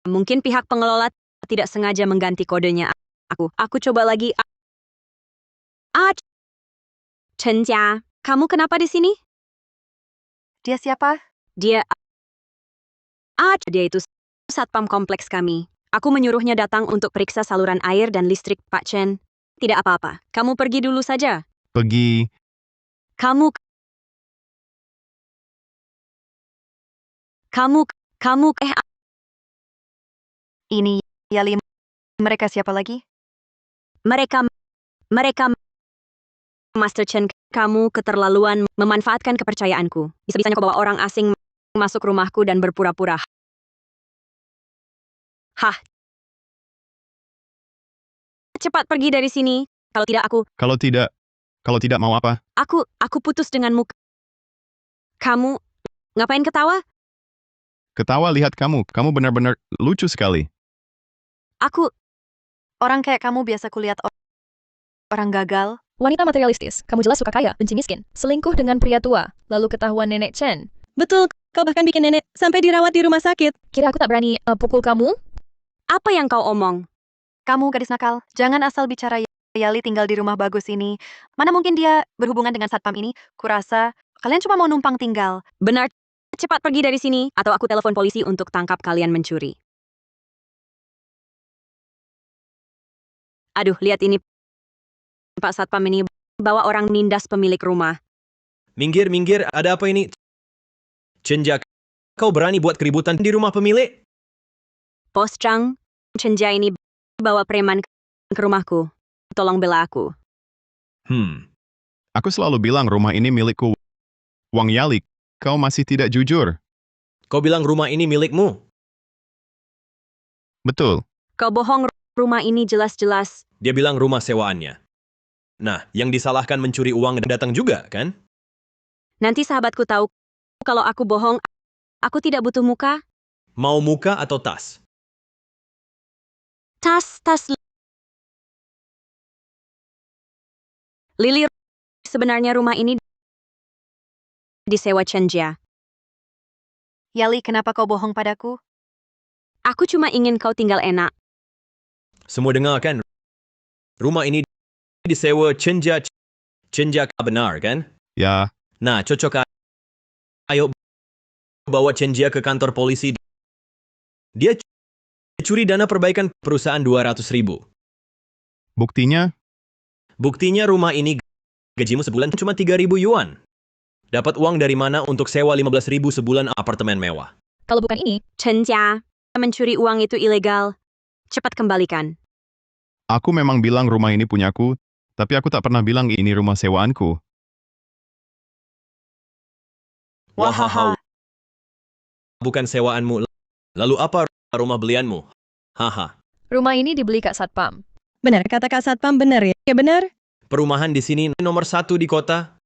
Mungkin pihak pengelola tidak sengaja mengganti kodenya. Aku coba lagi. Chen Jia, kamu kenapa di sini? Dia siapa? Dia itu satpam kompleks kami. Aku menyuruhnya datang untuk periksa saluran air dan listrik, Pak Chen. Tidak apa-apa. Kamu pergi dulu saja. Pergi. Kamu Ini Yali, mereka siapa lagi? mereka Master Chen, kamu keterlaluan memanfaatkan kepercayaanku. Bisa-bisanya kau bawa orang asing masuk rumahku dan berpura-pura. Cepat pergi dari sini. Kalau tidak aku... Kalau tidak mau apa? Aku putus denganmu. Kamu ngapain ketawa? Ketawa lihat kamu benar-benar lucu sekali. Orang kayak kamu biasa kulihat orang gagal. Wanita materialistis, kamu jelas suka kaya, benci miskin, selingkuh dengan pria tua, lalu ketahuan nenek Chen. Betul, kau bahkan bikin nenek sampai dirawat di rumah sakit. Kira aku tak berani pukul kamu? Apa yang kau omong? Kamu gadis nakal, jangan asal bicara. Yali tinggal di rumah bagus ini. Mana mungkin dia berhubungan dengan satpam ini? Kurasa kalian cuma mau numpang tinggal. Benar, cepat pergi dari sini, atau aku telepon polisi untuk tangkap kalian mencuri. Aduh, lihat ini. Pak Satpam ini bawa orang nindas pemilik rumah. Minggir, minggir, ada apa ini? Chenja, kau berani buat keributan di rumah pemilik? Bos Chang, Chenja ini bawa preman ke rumahku. Tolong bela aku. Aku selalu bilang rumah ini milikku. Wang Yali, kau masih tidak jujur. Kau bilang rumah ini milikmu? Betul. Kau bohong, rumah ini jelas-jelas. Dia bilang rumah sewaannya. Nah, yang disalahkan mencuri uang dan datang juga, kan? Nanti sahabatku tahu kalau aku bohong, aku tidak butuh muka. Mau muka atau tas? Tas. Lili, sebenarnya rumah ini disewa Chenja. Yali, kenapa kau bohong padaku? Aku cuma ingin kau tinggal enak. Semua dengar, kan? Rumah ini disewa Chenja. Chenja benar, kan? Ya, Nah, cocok. Ayo bawa Chenja ke kantor polisi. Dia curi dana perbaikan perusahaan 200.000. buktinya? Buktinya rumah ini gajimu sebulan cuma 3.000 yuan. Dapat uang dari mana untuk sewa 15.000 sebulan apartemen mewah? Kalau bukan ini, Chenja, mencuri uang itu ilegal. Cepat kembalikan. Aku memang bilang rumah ini punyaku, tapi aku tak pernah bilang ini rumah sewaanku. Wahaha. Bukan sewaanmu. Lalu apa rumah belianmu? Haha. rumah ini dibeli Kak Satpam. Benar, kata Kak Satpam benar ya? Ya benar. Perumahan di sini nomor 1 di kota.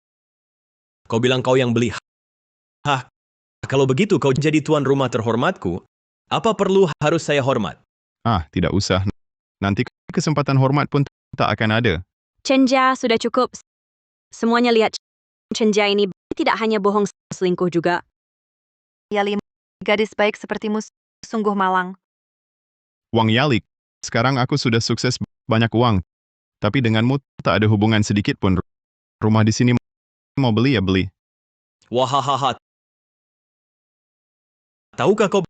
Kau bilang kau yang beli. Hah. Kalau begitu kau jadi tuan rumah terhormatku. Apa perlu harus saya hormat? Ah, tidak usah. Nanti kesempatan hormat pun tak akan ada. Chenja, sudah cukup. Semuanya lihat. Chenja ini tidak hanya bohong, selingkuh juga. Yali, gadis baik sepertimu sungguh malang. Wang Yali, sekarang aku sudah sukses banyak uang. Tapi denganmu tak ada hubungan sedikit pun. Rumah di sini mau beli ya beli. Wahahaha. Tahukah kau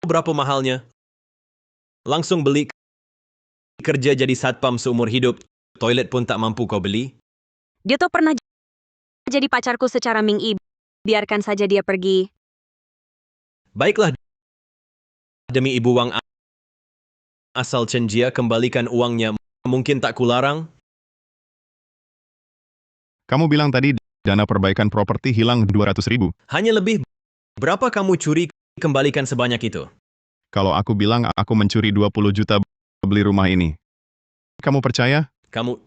berapa mahalnya? Langsung beli. Kerja jadi satpam seumur hidup. Toilet pun tak mampu kau beli. Dia tuh pernah jadi pacarku secara ming-i. Biarkan saja dia pergi. Baiklah. Demi ibu Wang asal Chenjia, kembalikan uangnya. Mungkin tak kularang. Kamu bilang tadi dana perbaikan properti hilang 200.000. Hanya lebih. Berapa kamu curi, kembalikan sebanyak itu? Kalau aku bilang aku mencuri 20 juta beli rumah ini. Kamu percaya? Kamu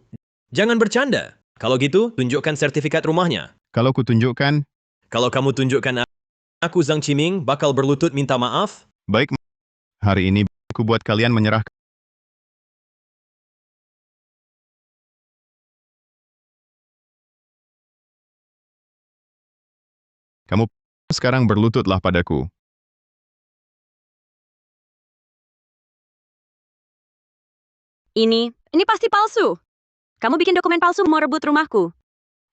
jangan bercanda. Kalau gitu, tunjukkan sertifikat rumahnya. Kalau kutunjukkan, Kalau kamu tunjukkan aku Zhang Qiming bakal berlutut minta maaf. baik. Hari ini aku buat kalian menyerah. Kamu sekarang berlututlah padaku. Ini pasti palsu. Kamu bikin dokumen palsu mau rebut rumahku.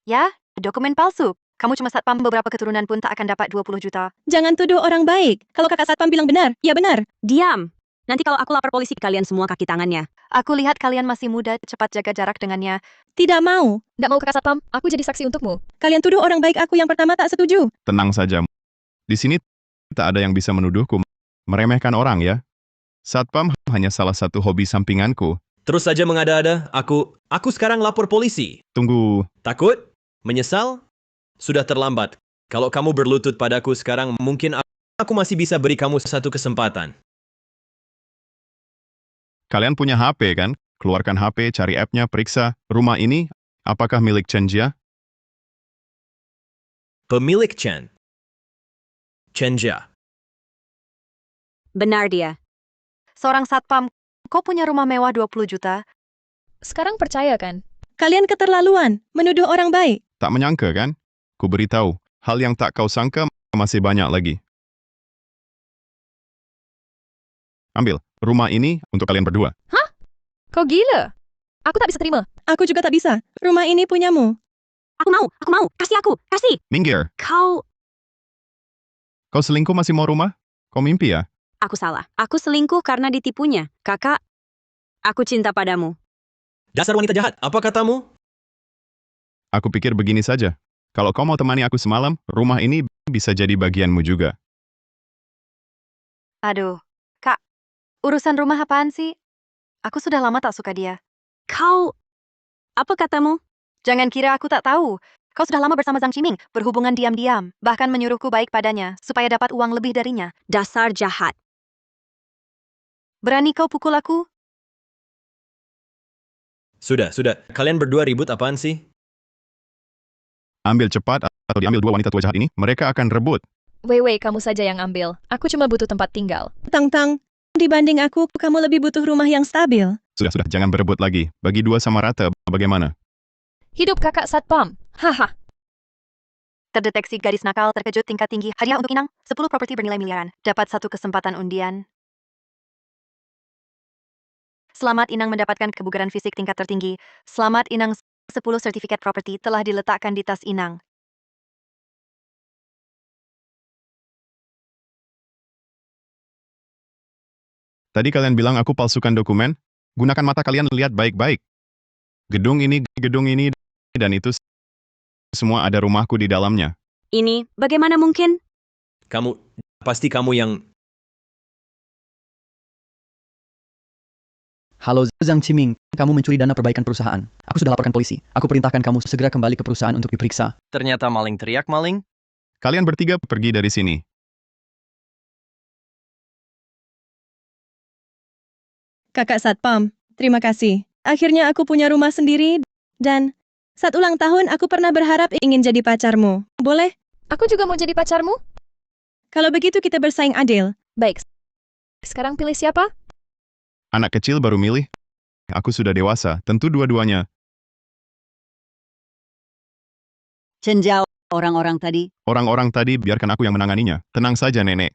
Ya, dokumen palsu. Kamu cuma satpam, beberapa keturunan pun tak akan dapat 20 juta. Jangan tuduh orang baik. Kalau Kakak Satpam bilang benar, ya benar. Diam. Nanti kalau aku lapor polisi, kalian semua kaki tangannya. Aku lihat kalian masih muda, cepat jaga jarak dengannya. Tidak mau. Nggak mau Kakak Satpam, aku jadi saksi untukmu. Kalian tuduh orang baik, aku yang pertama tak setuju. Tenang saja. Di sini tak ada yang bisa menuduhku meremehkan orang ya. Satpam hanya salah satu hobi sampinganku. Terus saja mengada-ada. Aku sekarang lapor polisi. Tunggu, Takut? Menyesal? Sudah terlambat. Kalau kamu berlutut padaku sekarang, mungkin aku masih bisa beri kamu satu kesempatan. kalian punya HP kan? Keluarkan HP, cari app-nya, periksa. Rumah ini, apakah milik Chenjia? Pemilik Chenjia. Benar dia. Seorang satpam, kau punya rumah mewah 20 juta. Sekarang percaya kan? Kalian keterlaluan, menuduh orang baik. Tak menyangka kan? Ku beritahu, hal yang tak kau sangka masih banyak lagi. Ambil, rumah ini untuk kalian berdua. Hah? Kau gila? Aku tak bisa terima. Aku juga tak bisa. Rumah ini punyamu. Aku mau. Kasih aku, kasih. Minggir, Kau... kau selingkuh masih mau rumah? Kau mimpi ya? Aku salah. Aku selingkuh karena ditipunya. Kakak, aku cinta padamu. Dasar wanita jahat, apa katamu? Aku pikir begini saja. Kalau kau mau temani aku semalam, rumah ini bisa jadi bagianmu juga. Aduh, Kak. Urusan rumah apaan sih? Aku sudah lama tak suka dia. Kau... Apa katamu? Jangan kira aku tak tahu. Kau sudah lama bersama Zhang Qiming, berhubungan diam-diam, bahkan menyuruhku baik padanya, supaya dapat uang lebih darinya. Dasar jahat. Berani kau pukul aku? Sudah. Kalian berdua ribut apaan sih? Ambil cepat atau diambil dua wanita tua jahat ini, mereka akan rebut. Wei, kamu saja yang ambil. Aku cuma butuh tempat tinggal. Tang, dibanding aku, kamu lebih butuh rumah yang stabil. Sudah, jangan berebut lagi. Bagi dua sama rata, bagaimana? Hidup kakak satpam. Haha. Terdeteksi gadis nakal terkejut tingkat tinggi. Hadiah untuk Inang, 10 properti bernilai miliaran. Dapat 1 kesempatan undian. Selamat Inang mendapatkan kebugaran fisik tingkat tertinggi. Selamat Inang, 10 sertifikat properti telah diletakkan di tas Inang. Tadi kalian bilang aku palsukan dokumen? Gunakan mata kalian lihat baik-baik. Gedung ini, dan itu semua ada rumahku di dalamnya. Ini, bagaimana mungkin? Pasti kamu yang... Halo Zhang Qiming, kamu mencuri dana perbaikan perusahaan. Aku sudah laporkan polisi. Aku perintahkan kamu segera kembali ke perusahaan untuk diperiksa. Ternyata maling teriak maling. Kalian bertiga pergi dari sini. Kakak Satpam, terima kasih. Akhirnya aku punya rumah sendiri, dan saat ulang tahun aku pernah berharap ingin jadi pacarmu. Boleh? Aku juga mau jadi pacarmu. Kalau begitu kita bersaing adil. Baik. Sekarang pilih siapa? Anak kecil baru milih. Aku sudah dewasa, tentu dua-duanya. Cenjau, orang-orang tadi. Orang-orang tadi biarkan aku yang menanganinya. Tenang saja, Nenek.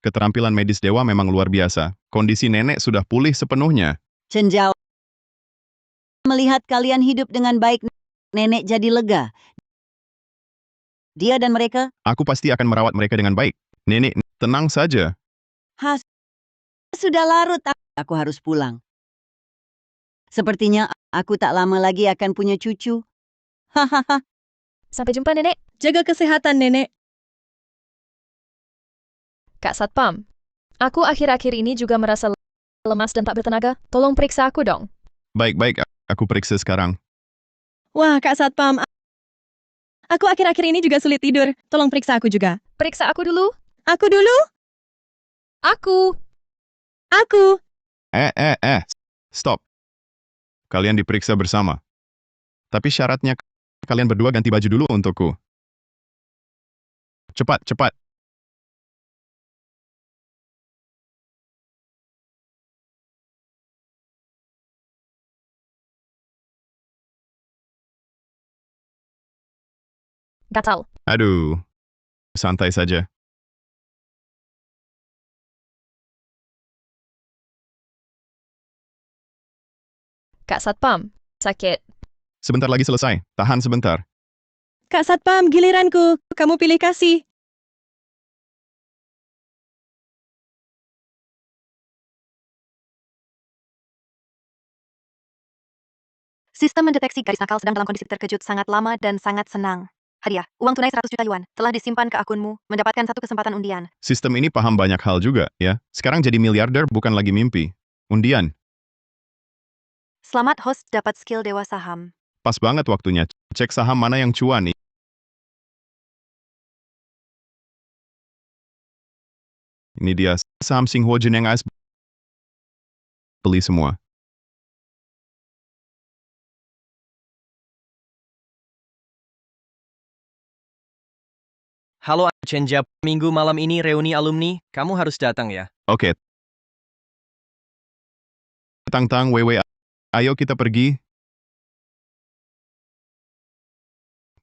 Keterampilan medis Dewa memang luar biasa. Kondisi Nenek sudah pulih sepenuhnya. Cenjau. Melihat kalian hidup dengan baik, Nenek jadi lega. Dia dan mereka? Aku pasti akan merawat mereka dengan baik. Nenek, tenang saja. Sudah larut. Aku harus pulang. Sepertinya aku tak lama lagi akan punya cucu. Hahaha. Sampai jumpa, Nenek. Jaga kesehatan, Nenek. Kak Satpam, aku akhir-akhir ini juga merasa lemas dan tak bertenaga. Tolong periksa aku dong. Baik, aku periksa sekarang. Wah, Kak Satpam. Aku akhir-akhir ini juga sulit tidur. Tolong periksa aku juga. Periksa aku dulu. Aku dulu? Aku. Stop. Kalian diperiksa bersama. Tapi syaratnya kalian berdua ganti baju dulu untukku. Cepat. Gatal. Aduh, santai saja. Kak Satpam, sakit. Sebentar lagi selesai. Tahan sebentar. Kak Satpam, giliranku. Kamu pilih kasih. Sistem mendeteksi gadis nakal sedang dalam kondisi terkejut sangat lama dan sangat senang. Hadiah, uang tunai 100 juta yuan, telah disimpan ke akunmu, mendapatkan 1 kesempatan undian. Sistem ini paham banyak hal juga, ya. Sekarang jadi miliarder bukan lagi mimpi. Undian. Selamat host dapat skill Dewa Saham. Pas banget waktunya. Cek saham mana yang cuan. Ini dia, saham Xinhua Jineng AS. Beli semua. Halo Chenja, minggu malam ini reuni alumni, kamu harus datang ya. Oke, Tang-tang, Wewe, ayo kita pergi.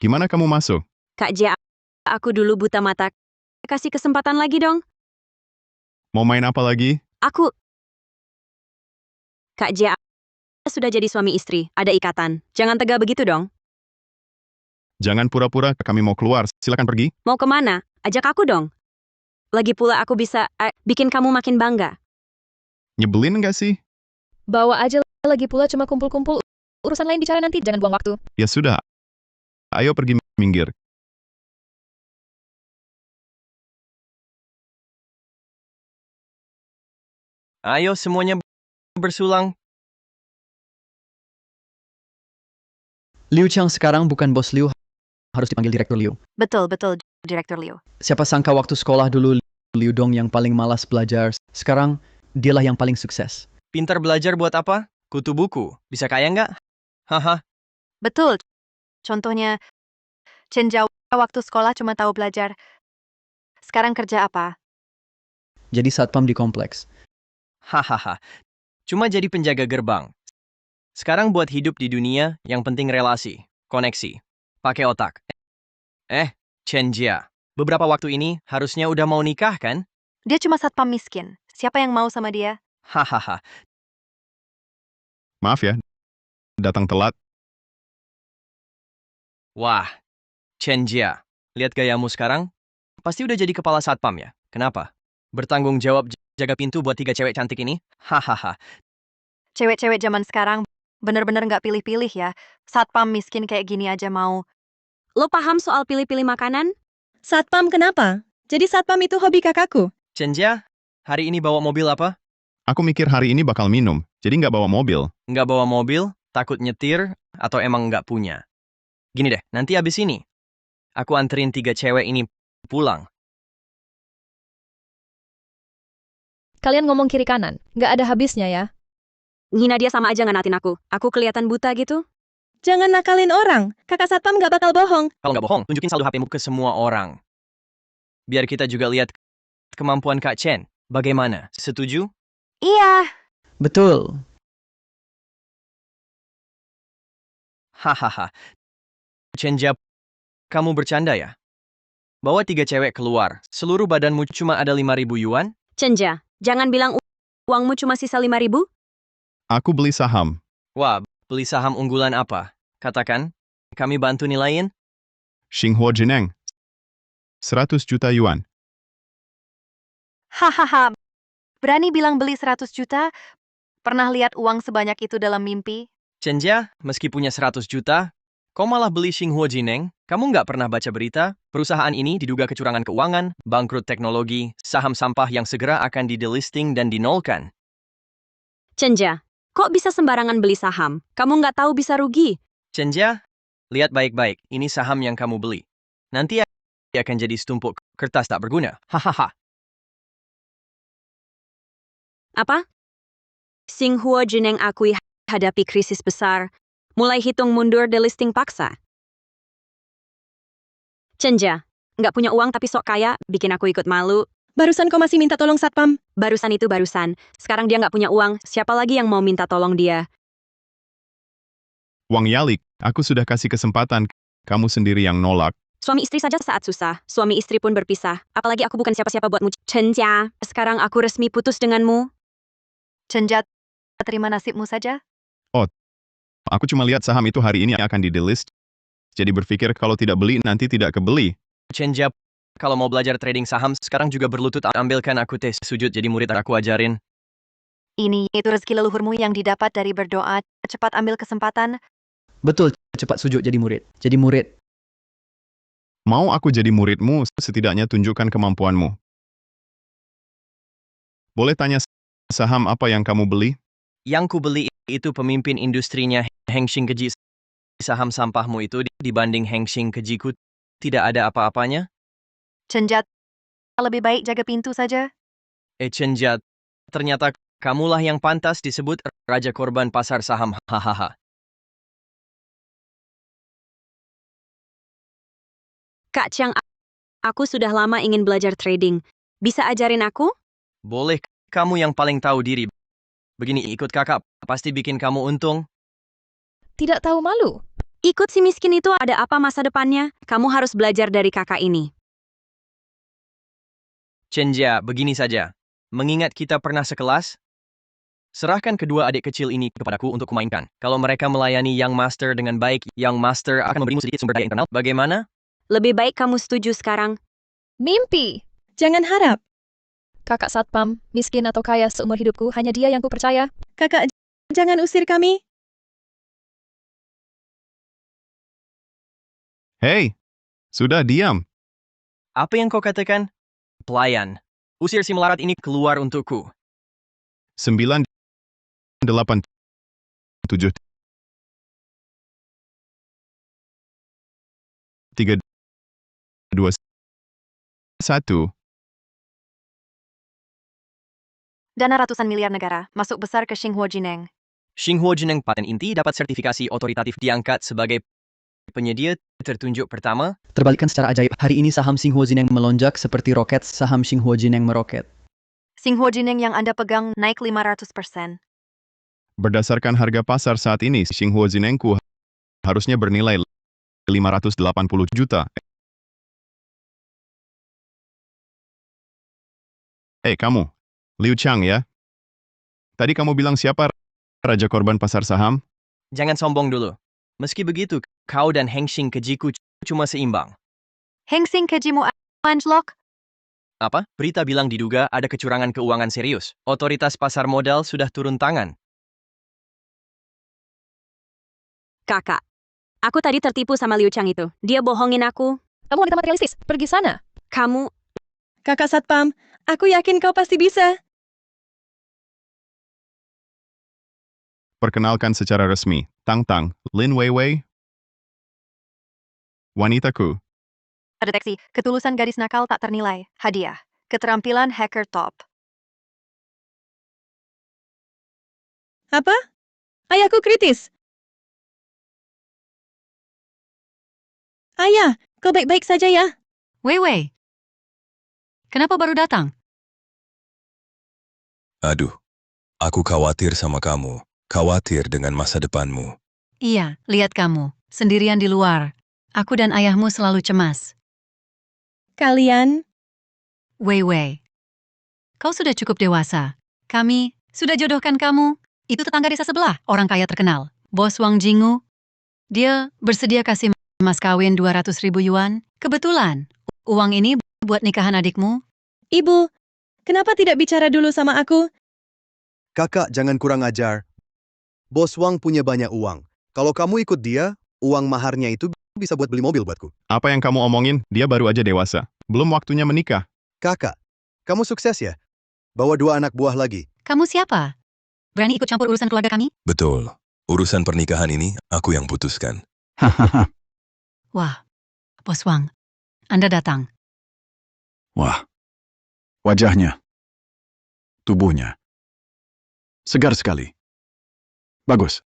Gimana kamu masuk? Kak J, aku dulu buta mata. Kasih kesempatan lagi dong. Mau main apa lagi? Aku... Kak J, sudah jadi suami istri, ada ikatan. Jangan tegas begitu dong. Jangan pura-pura, kami mau keluar. Silakan pergi. Mau kemana? Ajak aku dong. Lagi pula aku bisa bikin kamu makin bangga. Nyebelin nggak sih? Bawa aja, lagi pula cuma kumpul-kumpul. Urusan lain bicara nanti, jangan buang waktu. Ya sudah. Ayo pergi minggir. Ayo semuanya bersulang. Liu Chang sekarang bukan bos Liu, harus dipanggil Direktur Liu. Betul, Direktur Liu. Siapa sangka waktu sekolah dulu Liu Dong yang paling malas belajar, sekarang dialah yang paling sukses. Pintar belajar buat apa? Kutu buku. Bisa kaya nggak? Haha. Betul. Contohnya, Chen Jiao waktu sekolah cuma tahu belajar. Sekarang kerja apa? Jadi satpam di kompleks. Hahaha. Cuma jadi penjaga gerbang. Sekarang buat hidup di dunia, yang penting relasi, koneksi, pakai otak. Chen Jia. Beberapa waktu ini harusnya udah mau nikah kan? Dia cuma satpam miskin. Siapa yang mau sama dia? Hahaha. Maaf ya, datang telat. Wah, Chen Jia. Lihat gayamu sekarang? Pasti udah jadi kepala satpam ya? Kenapa? Bertanggung jawab jaga pintu buat 3 cewek cantik ini? Hahaha. Cewek-cewek zaman sekarang bener-bener nggak pilih-pilih ya. Satpam miskin kayak gini aja mau. Lo paham soal pilih-pilih makanan? Satpam kenapa? Jadi satpam itu hobi kakakku. Chen Jia, hari ini bawa mobil apa? Aku mikir hari ini bakal minum, jadi nggak bawa mobil. Nggak bawa mobil, takut nyetir, atau emang nggak punya? Gini deh, nanti abis ini, aku anterin 3 cewek ini pulang. Kalian ngomong kiri kanan, nggak ada habisnya ya. Ngina dia sama aja nganatin aku. Aku kelihatan buta gitu. Jangan nakalin orang. Kakak satpam nggak bakal bohong. Kalau nggak bohong, tunjukin saldo HP-mu ke semua orang. Biar kita juga lihat kemampuan Kak Chen. Bagaimana? Setuju? Iya. Betul. Hahaha. Chen Jia, kamu bercanda ya? Bawa 3 cewek keluar, seluruh badanmu cuma ada 5.000 yuan? Chen Jia, jangan bilang uangmu cuma sisa 5.000. Aku beli saham. Wah, beli saham unggulan apa? Katakan, kami bantu nilaiin. Xinghua Jineng. 100 juta yuan. Hahaha. Berani bilang beli 100 juta? Pernah lihat uang sebanyak itu dalam mimpi? Chen Jia, meski punya 100 juta, kau malah beli Xinghua Jineng? Kamu nggak pernah baca berita? Perusahaan ini diduga kecurangan keuangan, bangkrut teknologi, saham sampah yang segera akan di-delisting dan dinolkan. Chen Jia, kok bisa sembarangan beli saham? Kamu nggak tahu bisa rugi. Chen Jia, lihat baik-baik, ini saham yang kamu beli. Nanti akan jadi setumpuk kertas tak berguna. Hahaha. Apa? Xinghua Jineng akui hadapi krisis besar. Mulai hitung mundur delisting paksa. Chen Jia, nggak punya uang tapi sok kaya, bikin aku ikut malu. Barusan kau masih minta tolong satpam. Barusan itu barusan. Sekarang dia nggak punya uang, siapa lagi yang mau minta tolong dia? Wang Yalik, aku sudah kasih kesempatan. Kamu sendiri yang nolak. Suami istri saja saat susah, suami istri pun berpisah. Apalagi aku bukan siapa-siapa buatmu, Chen Jia. Sekarang aku resmi putus denganmu. Chen Jia, terima nasibmu saja. Aku cuma lihat saham itu hari ini akan di-delist. Jadi berpikir kalau tidak beli, nanti tidak kebeli. Chen Jia, kalau mau belajar trading saham, sekarang juga berlutut. Ambilkan aku tes sujud jadi murid aku ajarin. Ini itu rezeki leluhurmu yang didapat dari berdoa. Cepat ambil kesempatan. Betul, cepat sujud jadi murid. Jadi murid. Mau aku jadi muridmu, setidaknya tunjukkan kemampuanmu. Boleh tanya saham apa yang kamu beli? Yang ku beli itu pemimpin industrinya Hengxing Keji. Saham sampahmu itu dibanding Hengxing Kejiku tidak ada apa-apanya? Chen Jia, lebih baik jaga pintu saja. Chen Jia, ternyata kamulah yang pantas disebut raja korban pasar saham. Hahaha. Kak Chiang, aku sudah lama ingin belajar trading. Bisa ajarin aku? Boleh, kamu yang paling tahu diri. Begini, ikut kakak, pasti bikin kamu untung. Tidak tahu malu. Ikut si miskin itu ada apa masa depannya? Kamu harus belajar dari kakak ini. Chenjia, begini saja. Mengingat kita pernah sekelas, serahkan kedua adik kecil ini kepadaku untuk kumainkan. Kalau mereka melayani Young Master dengan baik, Young Master akan memberimu sedikit sumber daya internal. Bagaimana? Lebih baik kamu setuju sekarang. Mimpi. Jangan harap. Kakak Satpam, miskin atau kaya seumur hidupku, hanya dia yang kupercaya. Kakak, jangan usir kami. Hei, sudah diam. Apa yang kau katakan? Pelayan. Usir si melarat ini keluar untukku. 9, 8, 7, 3, 2, 1. Dana ratusan miliar negara masuk besar ke Xinhua Jineng. Xinhua Jineng paten inti dapat sertifikasi otoritatif diangkat sebagai penyedia tertunjuk pertama. Terbalikkan secara ajaib, hari ini saham Xinhua Jineng melonjak seperti roket, saham Xinhua Jineng meroket. Xinhua Jineng yang Anda pegang naik 500%. Berdasarkan harga pasar saat ini, Xinhua Jinengku harusnya bernilai 580 juta. Kamu, Liu Chang ya? Tadi kamu bilang siapa raja korban pasar saham? Jangan sombong dulu. Meski begitu, kau dan Hengxing kejiku cuma seimbang. Hengxing kejimu anjlok? Apa? Berita bilang diduga ada kecurangan keuangan serius. Otoritas pasar modal sudah turun tangan. Kakak, aku tadi tertipu sama Liu Chang itu. Dia bohongin aku. Kamu wanita materialistis, pergi sana. Kamu, Kakak Satpam, aku yakin kau pasti bisa. Perkenalkan secara resmi, Tang Tang, Lin Weiwei. Wanitaku. Deteksi, ketulusan gadis nakal tak ternilai. Hadiah, keterampilan hacker top. Apa? Ayahku kritis. Ayah, kau baik-baik saja ya? Wei, kenapa baru datang? Aduh, aku khawatir sama kamu. Khawatir dengan masa depanmu. Iya, lihat kamu, sendirian di luar. Aku dan ayahmu selalu cemas. Kalian? Wei, kau sudah cukup dewasa. Kami sudah jodohkan kamu. Itu tetangga desa sebelah, orang kaya terkenal. Bos Wang Jinggu. Dia bersedia kasih mas kawin 200.000 yuan. Kebetulan, uang ini buat nikahan adikmu. Ibu, kenapa tidak bicara dulu sama aku? Kakak, jangan kurang ajar. Bos Wang punya banyak uang. Kalau kamu ikut dia, uang maharnya itu bisa buat beli mobil buatku. Apa yang kamu omongin? Dia baru aja dewasa. Belum waktunya menikah. Kakak, kamu sukses ya? Bawa 2 anak buah lagi. Kamu siapa? Berani ikut campur urusan keluarga kami? Betul. Urusan pernikahan ini, aku yang putuskan. Hahaha. Wah, Bos Wang, Anda datang. Wah, wajahnya, tubuhnya, segar sekali. Bagus.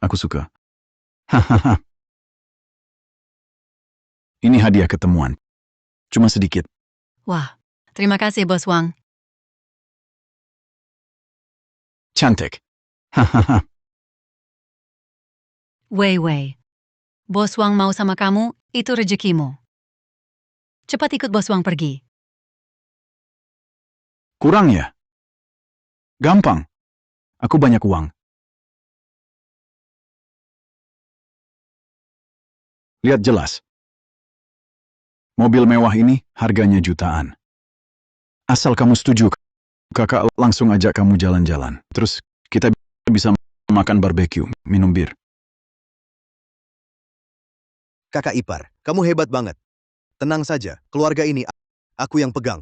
Aku suka. Hahaha. Ini hadiah ketemuan. Cuma sedikit. Wah, terima kasih Bos Wang. Cantik. Hahaha. Wei, Bos Wang mau sama kamu, itu rezekimu. Cepat ikut Bos Wang pergi. Kurang ya? Gampang. Aku banyak uang. Lihat jelas. Mobil mewah ini harganya jutaan. Asal kamu setuju, kakak langsung ajak kamu jalan-jalan. Terus kita bisa makan barbeque, minum bir. Kakak ipar, kamu hebat banget. Tenang saja, keluarga ini aku yang pegang.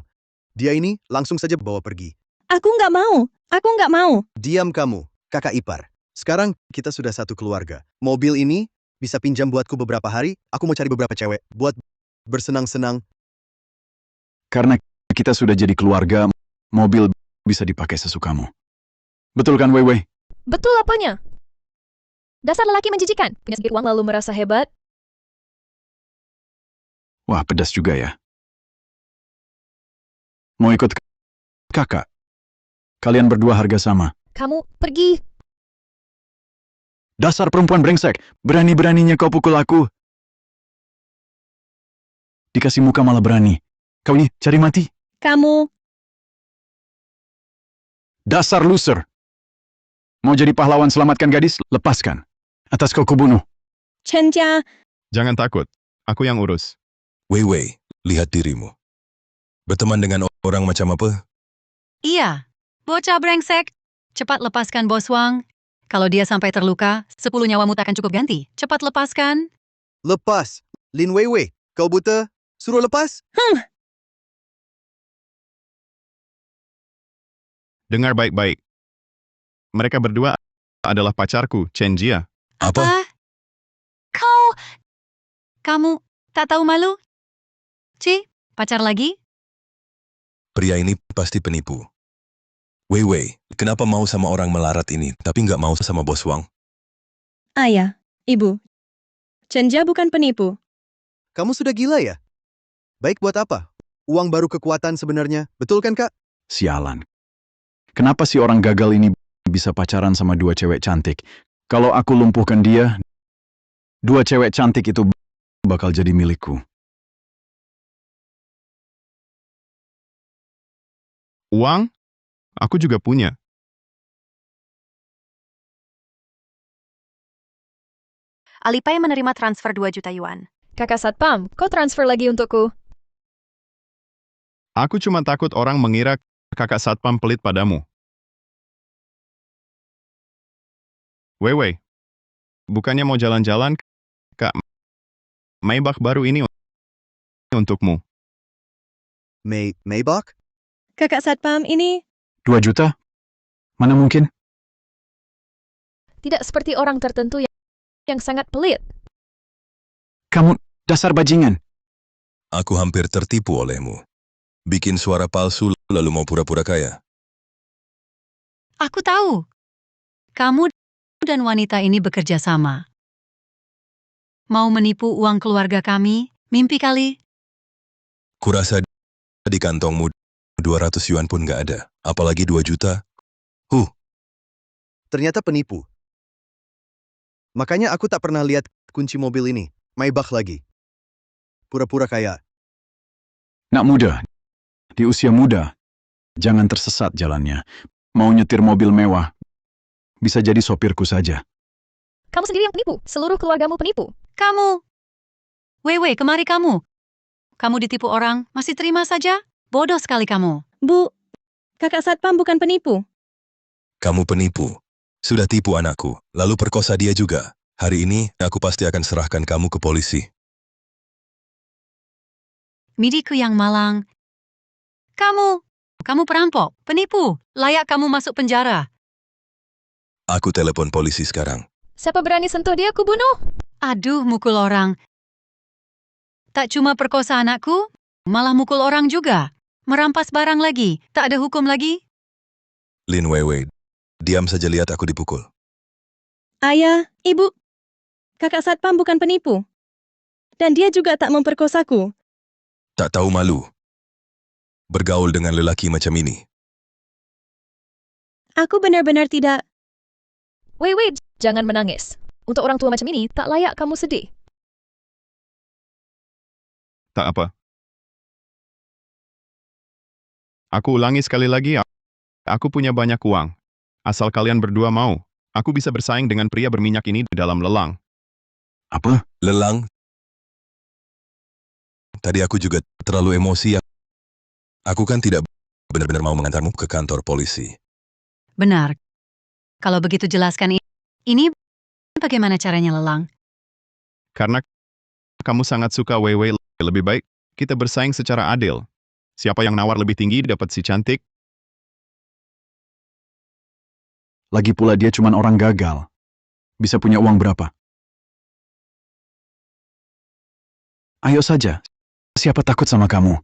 Dia ini langsung saja bawa pergi. Aku nggak mau. Aku nggak mau. Diam kamu, kakak ipar. Sekarang kita sudah satu keluarga. Mobil ini bisa pinjam buatku beberapa hari. Aku mau cari beberapa cewek buat bersenang-senang. Karena kita sudah jadi keluarga, mobil bisa dipakai sesukamu. Betul kan, Wei? Betul apanya? Dasar lelaki menjijikan, punya sedikit uang lalu merasa hebat. Wah, pedas juga ya. Mau ikut kakak? Kalian berdua harga sama. Kamu pergi. Dasar perempuan brengsek, berani-beraninya kau pukul aku. Dikasih muka malah berani. Kau ini cari mati. Kamu, Dasar loser. Mau jadi pahlawan selamatkan gadis? Lepaskan. Atas kau kubunuh. Chen Jia, Jangan takut, aku yang urus. Wei Wei, lihat dirimu. Berteman dengan orang macam apa? Iya, bocah brengsek. Cepat lepaskan Bos Wang. Kalau dia sampai terluka, 10 nyawamu takkan cukup ganti. Cepat lepaskan. Lepas. Lin Weiwei, kau buta? Suruh lepas? Dengar baik-baik. Mereka berdua adalah pacarku, Chen Jia. Apa? Kamu tak tahu malu? Pacar lagi? Pria ini pasti penipu. Wei Wei, kenapa mau sama orang melarat ini, tapi nggak mau sama Bos Wang? ayah, ibu. Chen Jia bukan penipu. Kamu sudah gila ya? Baik buat apa? Uang baru kekuatan sebenarnya, betul kan kak? Sialan. Kenapa si orang gagal ini bisa pacaran sama dua cewek cantik? Kalau aku lumpuhkan dia, dua cewek cantik itu bakal jadi milikku. Uang? Aku juga punya. Alipay menerima transfer 2 juta yuan. Kakak Satpam, kau transfer lagi untukku. Aku cuma takut orang mengira kakak satpam pelit padamu. Wei, bukannya mau jalan-jalan, Kak? Maybach baru ini untukmu. Maybach? Kakak Satpam ini, 2 juta? Mana mungkin? Tidak seperti orang tertentu yang sangat pelit. Kamu dasar bajingan. Aku hampir tertipu olehmu. Bikin suara palsu lalu mau pura-pura kaya. Aku tahu. Kamu dan wanita ini bekerja sama. Mau menipu uang keluarga kami? Mimpi kali? Kurasa di kantongmu 200 yuan pun nggak ada. Apalagi 2 juta. Ternyata penipu. Makanya aku tak pernah lihat kunci mobil ini. Maybach lagi. Pura-pura kaya. Nak muda, di usia muda, jangan tersesat jalannya. Mau nyetir mobil mewah, bisa jadi sopirku saja. Kamu sendiri yang penipu. Seluruh keluargamu penipu. Kamu. Wei, kemari kamu. Kamu ditipu orang, masih terima saja? Bodoh sekali kamu. Bu, kakak Satpam bukan penipu. Kamu penipu. Sudah tipu anakku, lalu perkosa dia juga. Hari ini, aku pasti akan serahkan kamu ke polisi. Midiku yang malang. Kamu perampok, penipu. Layak kamu masuk penjara. Aku telepon polisi sekarang. Siapa berani sentuh dia, aku bunuh. Aduh, mukul orang. Tak cuma perkosa anakku, malah mukul orang juga. Merampas barang lagi, tak ada hukum lagi. Lin Weiwei, diam saja lihat aku dipukul. Ayah, ibu. Kakak Satpam bukan penipu. Dan dia juga tak memperkosaku. Tak tahu malu. Bergaul dengan lelaki macam ini. Aku benar-benar tidak. Wait, jangan menangis. Untuk orang tua macam ini, tak layak kamu sedih. Tak apa. Aku ulangi sekali lagi, aku punya banyak uang. Asal kalian berdua mau, aku bisa bersaing dengan pria berminyak ini di dalam lelang. Apa? Lelang? Tadi aku juga terlalu emosi. Aku kan tidak benar-benar mau mengantarmu ke kantor polisi. Benar. Kalau begitu jelaskan ini bagaimana caranya lelang? Karena kamu sangat suka Weiwei, lebih baik kita bersaing secara adil. Siapa yang nawar lebih tinggi dapat si cantik. Lagi pula dia cuma orang gagal. Bisa punya uang berapa? Ayo saja. Siapa takut sama kamu?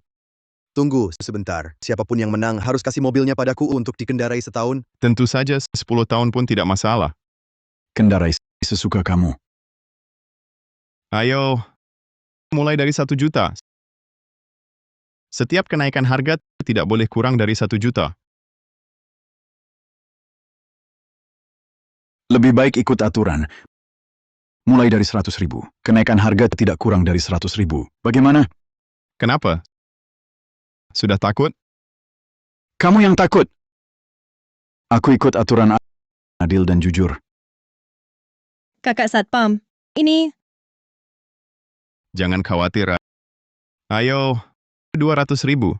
Tunggu sebentar. Siapapun yang menang harus kasih mobilnya padaku untuk dikendarai setahun. Tentu saja 10 tahun pun tidak masalah. Kendarai sesuka kamu. Ayo, mulai dari 1 juta. Setiap kenaikan harga tidak boleh kurang dari 1 juta. Lebih baik ikut aturan. Mulai dari 100.000. Kenaikan harga tidak kurang dari 100.000. Bagaimana? Kenapa? Sudah takut? Kamu yang takut. Aku ikut aturan adil dan jujur. Kakak Satpam, ini Jangan khawatir. Ayo, 200.000.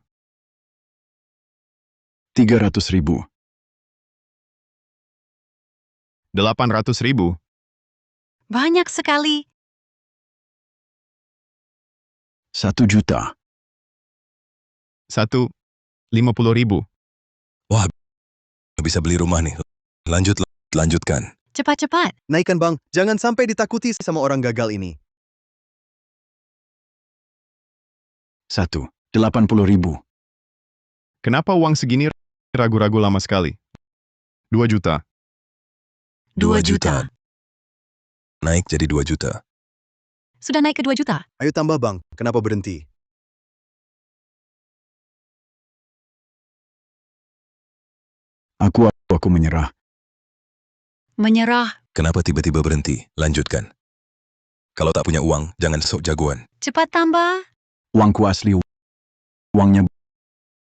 300.000. 800.000. Banyak sekali. 1 juta. 50.000. Wah, bisa beli rumah nih. Lanjutkan. Cepat-cepat. Naikkan bang, jangan sampai ditakuti sama orang gagal ini. 80.000. Kenapa uang segini ragu-ragu lama sekali? 2 juta. 2 juta. Naik jadi 2 juta. Sudah naik ke 2 juta. Ayo tambah bang, kenapa berhenti? Aku menyerah. Menyerah. Kenapa tiba-tiba berhenti? Lanjutkan. Kalau tak punya uang, jangan sok jagoan. Cepat tambah. Uangku asli. Uangnya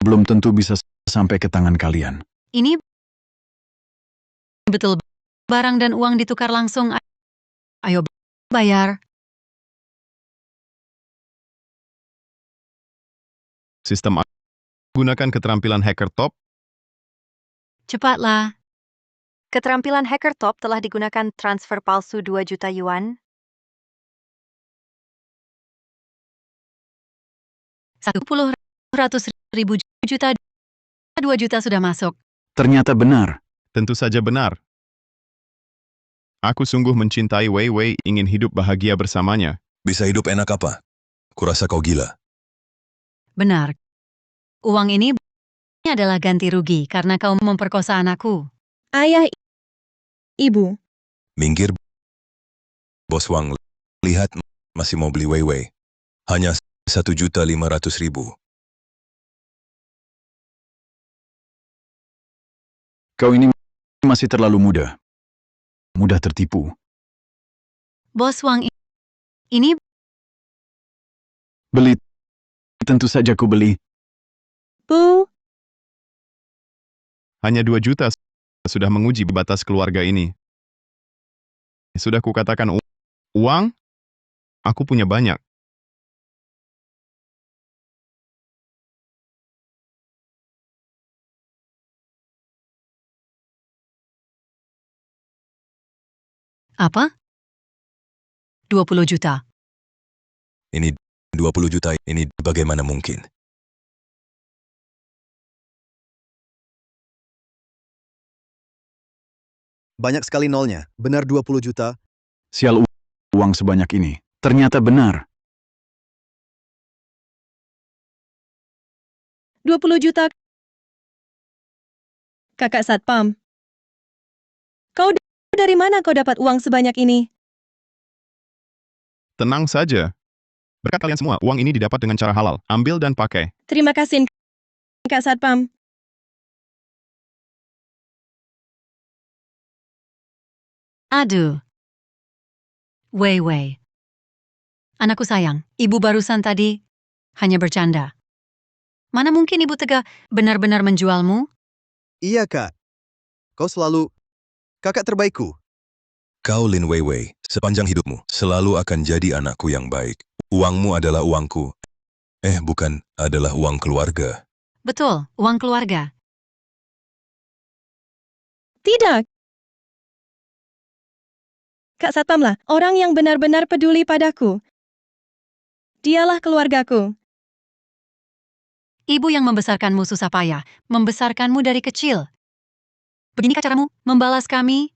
belum tentu bisa sampai ke tangan kalian. Ini betul. Barang dan uang ditukar langsung. Ayo bayar. Sistem gunakan keterampilan hacker top. Cepatlah. Keterampilan hacker top telah digunakan transfer palsu 2 juta yuan. 10.000 juta. 2 juta sudah masuk. Ternyata benar. Tentu saja benar. Aku sungguh mencintai Wei Wei, ingin hidup bahagia bersamanya. Bisa hidup enak apa? Kurasa kau gila. Benar. Uang ini adalah ganti rugi karena kau memperkosa anakku. ayah ibu. Minggir. Bos Wang, lihat masih mau beli Wei Wei. Hanya 1.500.000. Kau ini masih terlalu muda. Mudah tertipu. Bos Wang, ini Beli. Tentu saja ku beli. Bu, Hanya 2 juta sudah menguji batas keluarga ini. Sudah kukatakan uang? Aku punya banyak. apa? 20 juta. Ini 20 juta, ini bagaimana mungkin? Banyak sekali nolnya. Benar 20 juta? Sial, uang sebanyak ini. Ternyata benar. 20 juta. Kakak Satpam. Kau dari mana kau dapat uang sebanyak ini? Tenang saja. Berkat kalian semua, uang ini didapat dengan cara halal. Ambil dan pakai. Terima kasih, Kak Satpam. Aduh. Wei Wei. Anakku sayang, ibu barusan tadi hanya bercanda. Mana mungkin ibu tega benar-benar menjualmu? Iya kak. Kau selalu kakak terbaikku. Kau Lin Wei Wei, sepanjang hidupmu selalu akan jadi anakku yang baik. Uangmu adalah uangku. Bukan, adalah uang keluarga. Betul, uang keluarga. Tidak. Kak Satpam lah orang yang benar-benar peduli padaku. Dialah keluargaku. Ibu yang membesarkanmu susah payah, membesarkanmu dari kecil. Beginikah caramu membalas kami?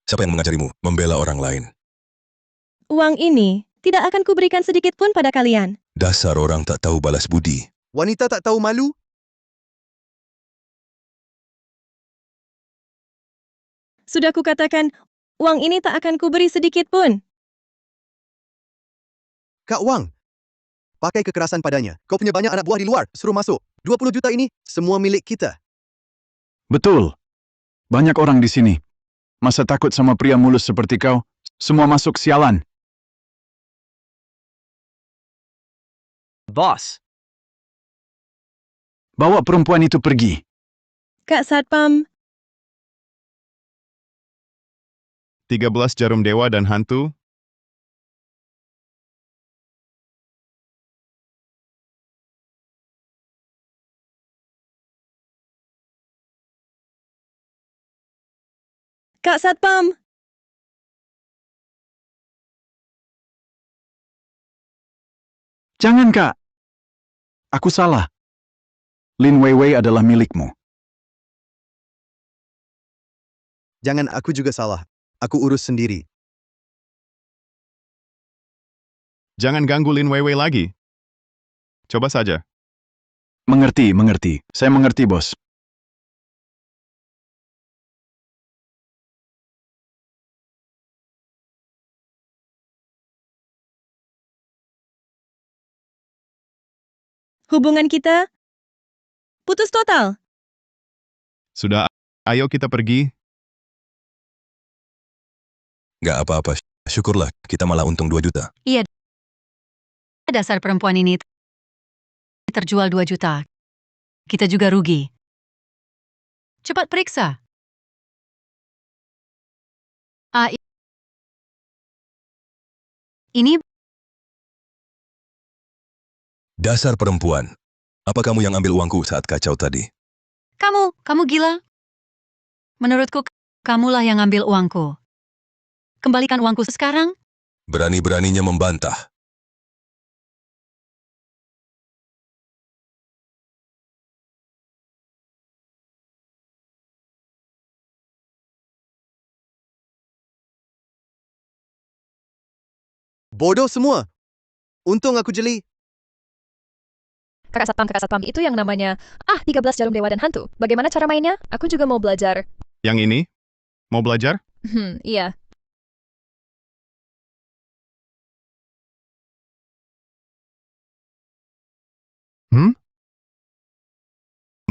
Siapa yang mengajarimu membela orang lain? Uang ini tidak akan kuberikan sedikit pun pada kalian. Dasar orang tak tahu balas budi. Wanita tak tahu malu? Sudah kukatakan, uang ini tak akan kuberi sedikit pun. Kak Wang, pakai kekerasan padanya. Kau punya banyak anak buah di luar, suruh masuk. 20 juta ini semua milik kita. Betul. Banyak orang di sini. Masa takut sama pria mulus seperti kau? Semua masuk sialan. Bos, Bawa perempuan itu pergi. Kak Satpam, 13 jarum dewa dan hantu. Kak Satpam. Jangan, Kak. Aku salah. Lin Weiwei adalah milikmu. Jangan, aku juga salah. Aku urus sendiri. Jangan ganggu Lin Weiwei lagi. Coba saja. Mengerti, mengerti. Saya mengerti, bos. Hubungan kita putus total. Sudah, ayo kita pergi. Gak apa-apa, syukurlah kita malah untung 2 juta. Iya, dasar perempuan ini terjual 2 juta. Kita juga rugi. Cepat periksa. Ini Dasar perempuan. Apa kamu yang ambil uangku saat kacau tadi? kamu gila? Menurutku, kamulah yang ambil uangku. Kembalikan uangku sekarang. Berani-beraninya membantah. Bodoh semua. Untung aku jeli. Kakak Satpam, itu yang namanya 13 jarum dewa dan hantu. Bagaimana cara mainnya? Aku juga mau belajar. Yang ini? Mau belajar? Iya.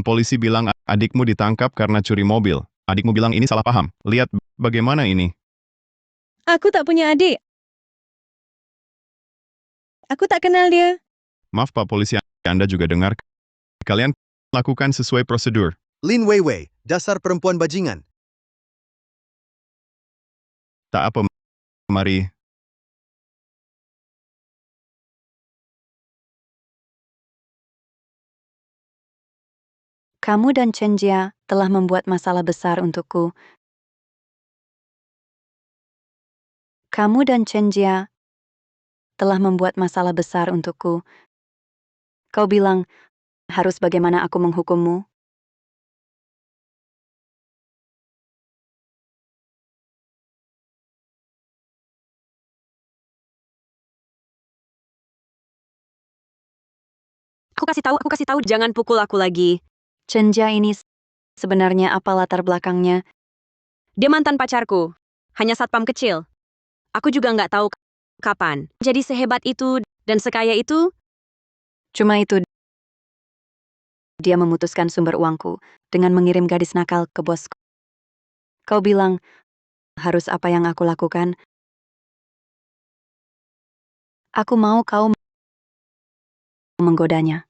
Polisi bilang adikmu ditangkap karena curi mobil. Adikmu bilang ini salah paham. Lihat bagaimana ini. Aku tak punya adik. Aku tak kenal dia. Maaf Pak Polisi, Anda juga dengar. Kalian lakukan sesuai prosedur. Lin Weiwei, dasar perempuan bajingan. Tak apa, mari. Kamu dan Chen Jia telah membuat masalah besar untukku. Kamu dan Chen Jia telah membuat masalah besar untukku. Kau bilang, harus bagaimana aku menghukummu? Aku kasih tahu, jangan pukul aku lagi. Chen Jia ini sebenarnya apa latar belakangnya? Dia mantan pacarku. Hanya satpam kecil. Aku juga nggak tahu kapan. Jadi sehebat itu dan sekaya itu. Cuma itu, dia memutuskan sumber uangku dengan mengirim gadis nakal ke bosku. Kau bilang, harus apa yang aku lakukan? Aku mau kau menggodanya.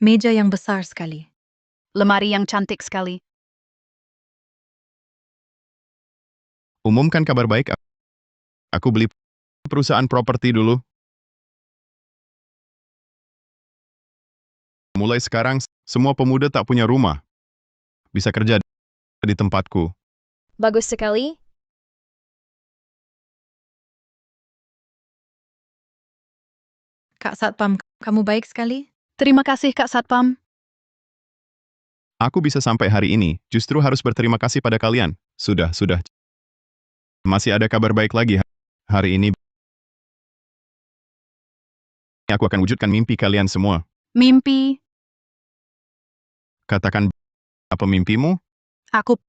Meja yang besar sekali. Lemari yang cantik sekali. Umumkan kabar baik. Aku beli perusahaan properti dulu. Mulai sekarang, semua pemuda tak punya rumah. Bisa kerja di tempatku. Bagus sekali. Kak Satpam, kamu baik sekali. Terima kasih, Kak Satpam. Aku bisa sampai hari ini, justru harus berterima kasih pada kalian. Sudah. Masih ada kabar baik lagi hari ini. Aku akan wujudkan mimpi kalian semua. Mimpi. Katakan, apa mimpimu? Aku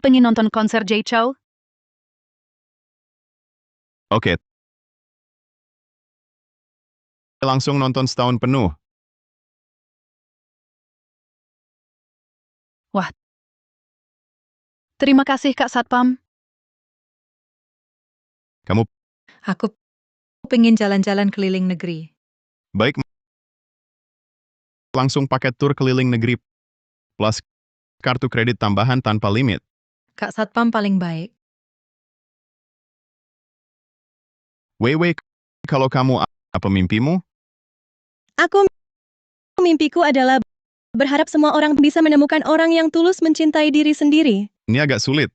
pengen nonton konser Jay Chou. Oke, langsung nonton setahun penuh. Wah. Terima kasih, Kak Satpam. Kamu Aku pengen jalan-jalan keliling negeri. baik langsung paket tur keliling negeri plus kartu kredit tambahan tanpa limit. Kak Satpam paling baik. Weiwei, kalau kamu apa mimpimu? Mimpiku adalah berharap semua orang bisa menemukan orang yang tulus mencintai diri sendiri. Ini agak sulit.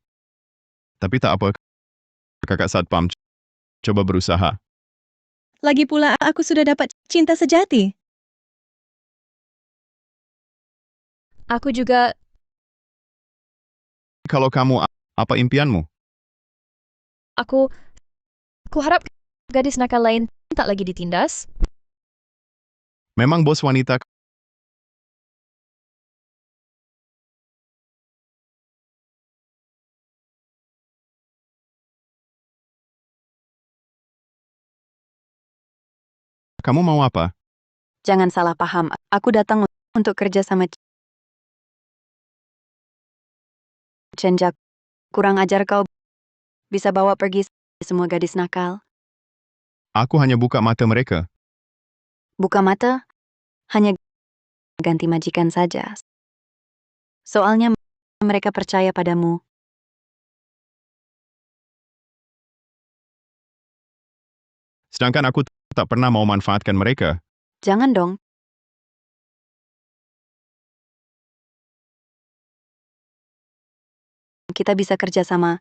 Tapi tak apa, Kakak Satpam. Coba berusaha. Lagi pula aku sudah dapat cinta sejati. Aku juga Kalau kamu apa impianmu? Aku harap gadis nakal lain tak lagi ditindas. Memang bos wanita kamu mau apa? Jangan salah paham, aku datang untuk kerja sama Chenja. Kurang ajar kau bisa bawa pergi semua gadis nakal. Aku hanya buka mata mereka. Buka mata, hanya ganti majikan saja. Soalnya mereka percaya padamu. Sedangkan aku tak pernah mau manfaatkan mereka. Jangan dong. Kita bisa kerja sama.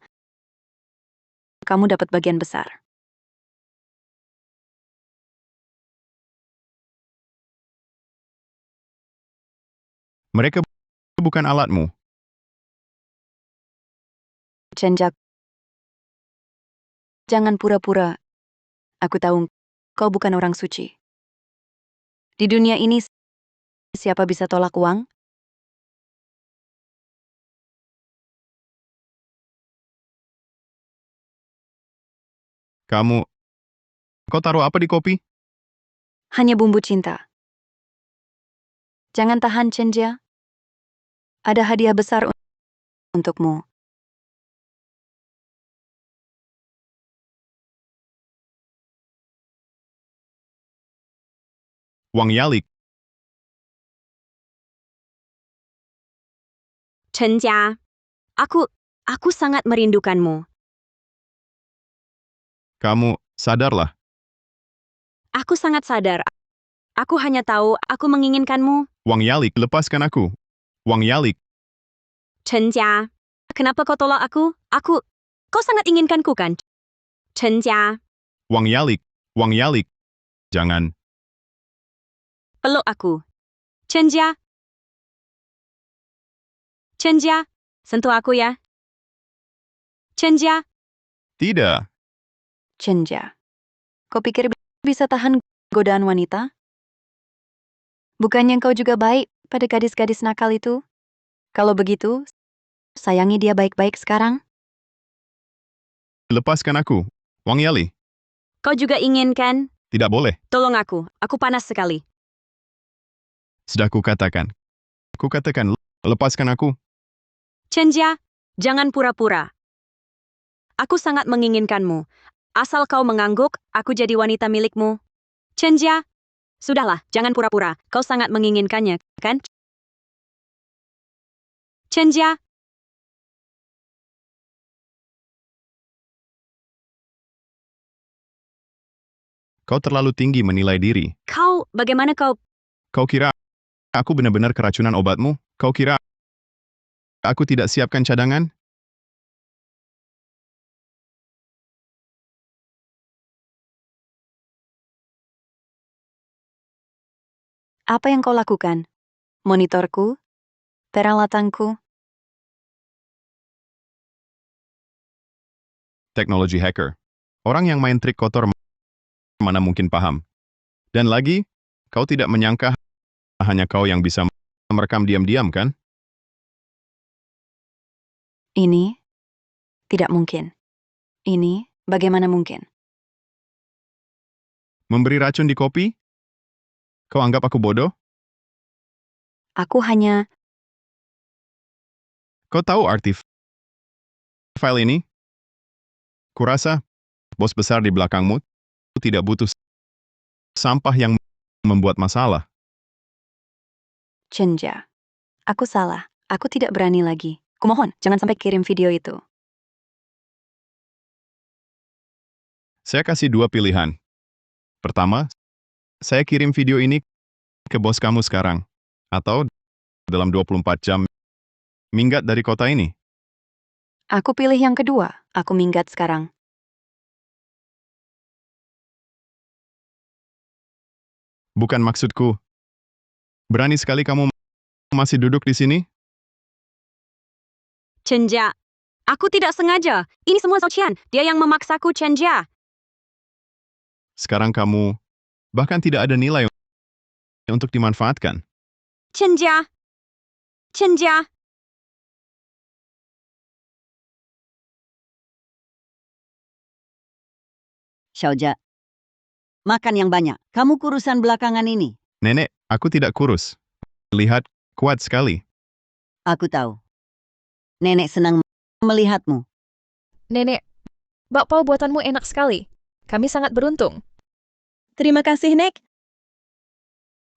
Kamu dapat bagian besar. Mereka bukan alatmu. Chenja, jangan pura-pura. Aku tahu kau bukan orang suci. Di dunia ini, siapa bisa tolak uang? Kau taruh apa di kopi? Hanya bumbu cinta. Jangan tahan, Chenja. Ada hadiah besar untukmu. Wang Yalik. Chenjia, aku sangat merindukanmu. Kamu sadarlah. Aku sangat sadar. Aku hanya tahu aku menginginkanmu. Wang Yalik, lepaskan aku. Wang Yalik. Chenjia, kenapa kau tolak aku? Kau sangat inginkanku kan? Chenjia, Wang Yalik. Wang Yalik. Jangan. peluk aku. Chenjia. Chenjia, sentuh aku ya. Chenjia. Tidak. Chenja, kau pikir bisa tahan godaan wanita? Bukannya kau juga baik pada gadis-gadis nakal itu? Kalau begitu, sayangi dia baik-baik sekarang. Lepaskan aku. Wang Yali. Kau juga ingin kan? Tidak boleh. Tolong aku panas sekali. Sudah kukatakan. Kukatakan, lepaskan aku. Chenjia, jangan pura-pura. Aku sangat menginginkanmu. Asal kau mengangguk, aku jadi wanita milikmu. Chenjia, sudahlah, jangan pura-pura. Kau sangat menginginkannya, kan? Chenjia. Kau terlalu tinggi menilai diri. Bagaimana kau? Kau kira aku benar-benar keracunan obatmu? Kau kira aku tidak siapkan cadangan? Apa yang kau lakukan? Monitorku? Peralatanku? Teknologi hacker. Orang yang main trik kotor mana mungkin paham. Dan lagi, kau tidak menyangka hanya kau yang bisa merekam diam-diam, kan? Ini tidak mungkin. Ini bagaimana mungkin? Memberi racun di kopi? Kau anggap aku bodoh? Aku hanya... Kau tahu arti file ini? Kurasa bos besar di belakangmu tidak butuh sampah yang membuat masalah. Chenjia. Aku salah. Aku tidak berani lagi. Kumohon, jangan sampai kirim video itu. Saya kasih dua pilihan. Pertama, saya kirim video ini ke bos kamu sekarang. Atau dalam 24 jam minggat dari kota ini. Aku pilih yang kedua. Aku minggat sekarang. Bukan maksudku. Berani sekali kamu masih duduk di sini? Chenjia, aku tidak sengaja. Ini semua Xian. Dia yang memaksaku, Chenjia. Sekarang kamu bahkan tidak ada nilai untuk dimanfaatkan. Chenjia. Chenjia. Xiaojia, makan yang banyak. Kamu kurusan belakangan ini. Nenek, aku tidak kurus. Lihat, kuat sekali. Aku tahu. Nenek senang melihatmu. Nenek, bakpao buatanmu enak sekali. Kami sangat beruntung. Terima kasih, Nek.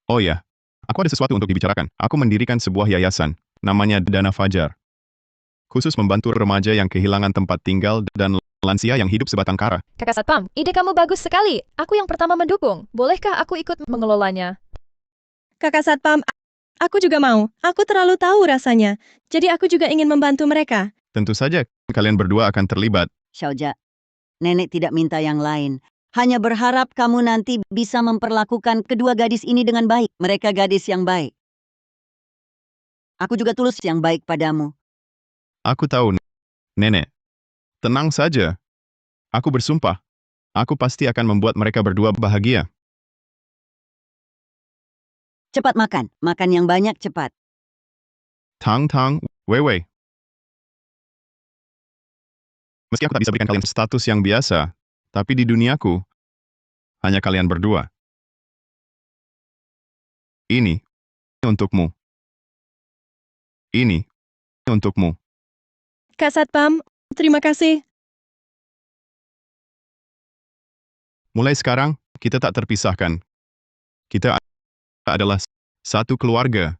Oh ya, aku ada sesuatu untuk dibicarakan. Aku mendirikan sebuah yayasan, namanya Dana Fajar. Khusus membantu remaja yang kehilangan tempat tinggal dan lansia yang hidup sebatang kara. Kakak Satpam, ide kamu bagus sekali. Aku yang pertama mendukung. Bolehkah aku ikut mengelolanya? Kakak Satpam, aku juga mau. Aku terlalu tahu rasanya. Jadi aku juga ingin membantu mereka. Tentu saja, kalian berdua akan terlibat. Xiaojia, nenek tidak minta yang lain. Hanya berharap kamu nanti bisa memperlakukan kedua gadis ini dengan baik. Mereka gadis yang baik. Aku juga tulus yang baik padamu. Aku tahu, Nenek. Tenang saja. Aku bersumpah. Aku pasti akan membuat mereka berdua bahagia. Cepat makan. Makan yang banyak cepat. Tang, Wei. Meski aku tak bisa berikan kalian status yang biasa, tapi di duniaku, hanya kalian berdua. Ini untukmu. Ini untukmu. Kak Satpam, terima kasih. Mulai sekarang, kita tak terpisahkan. Kita adalah satu keluarga.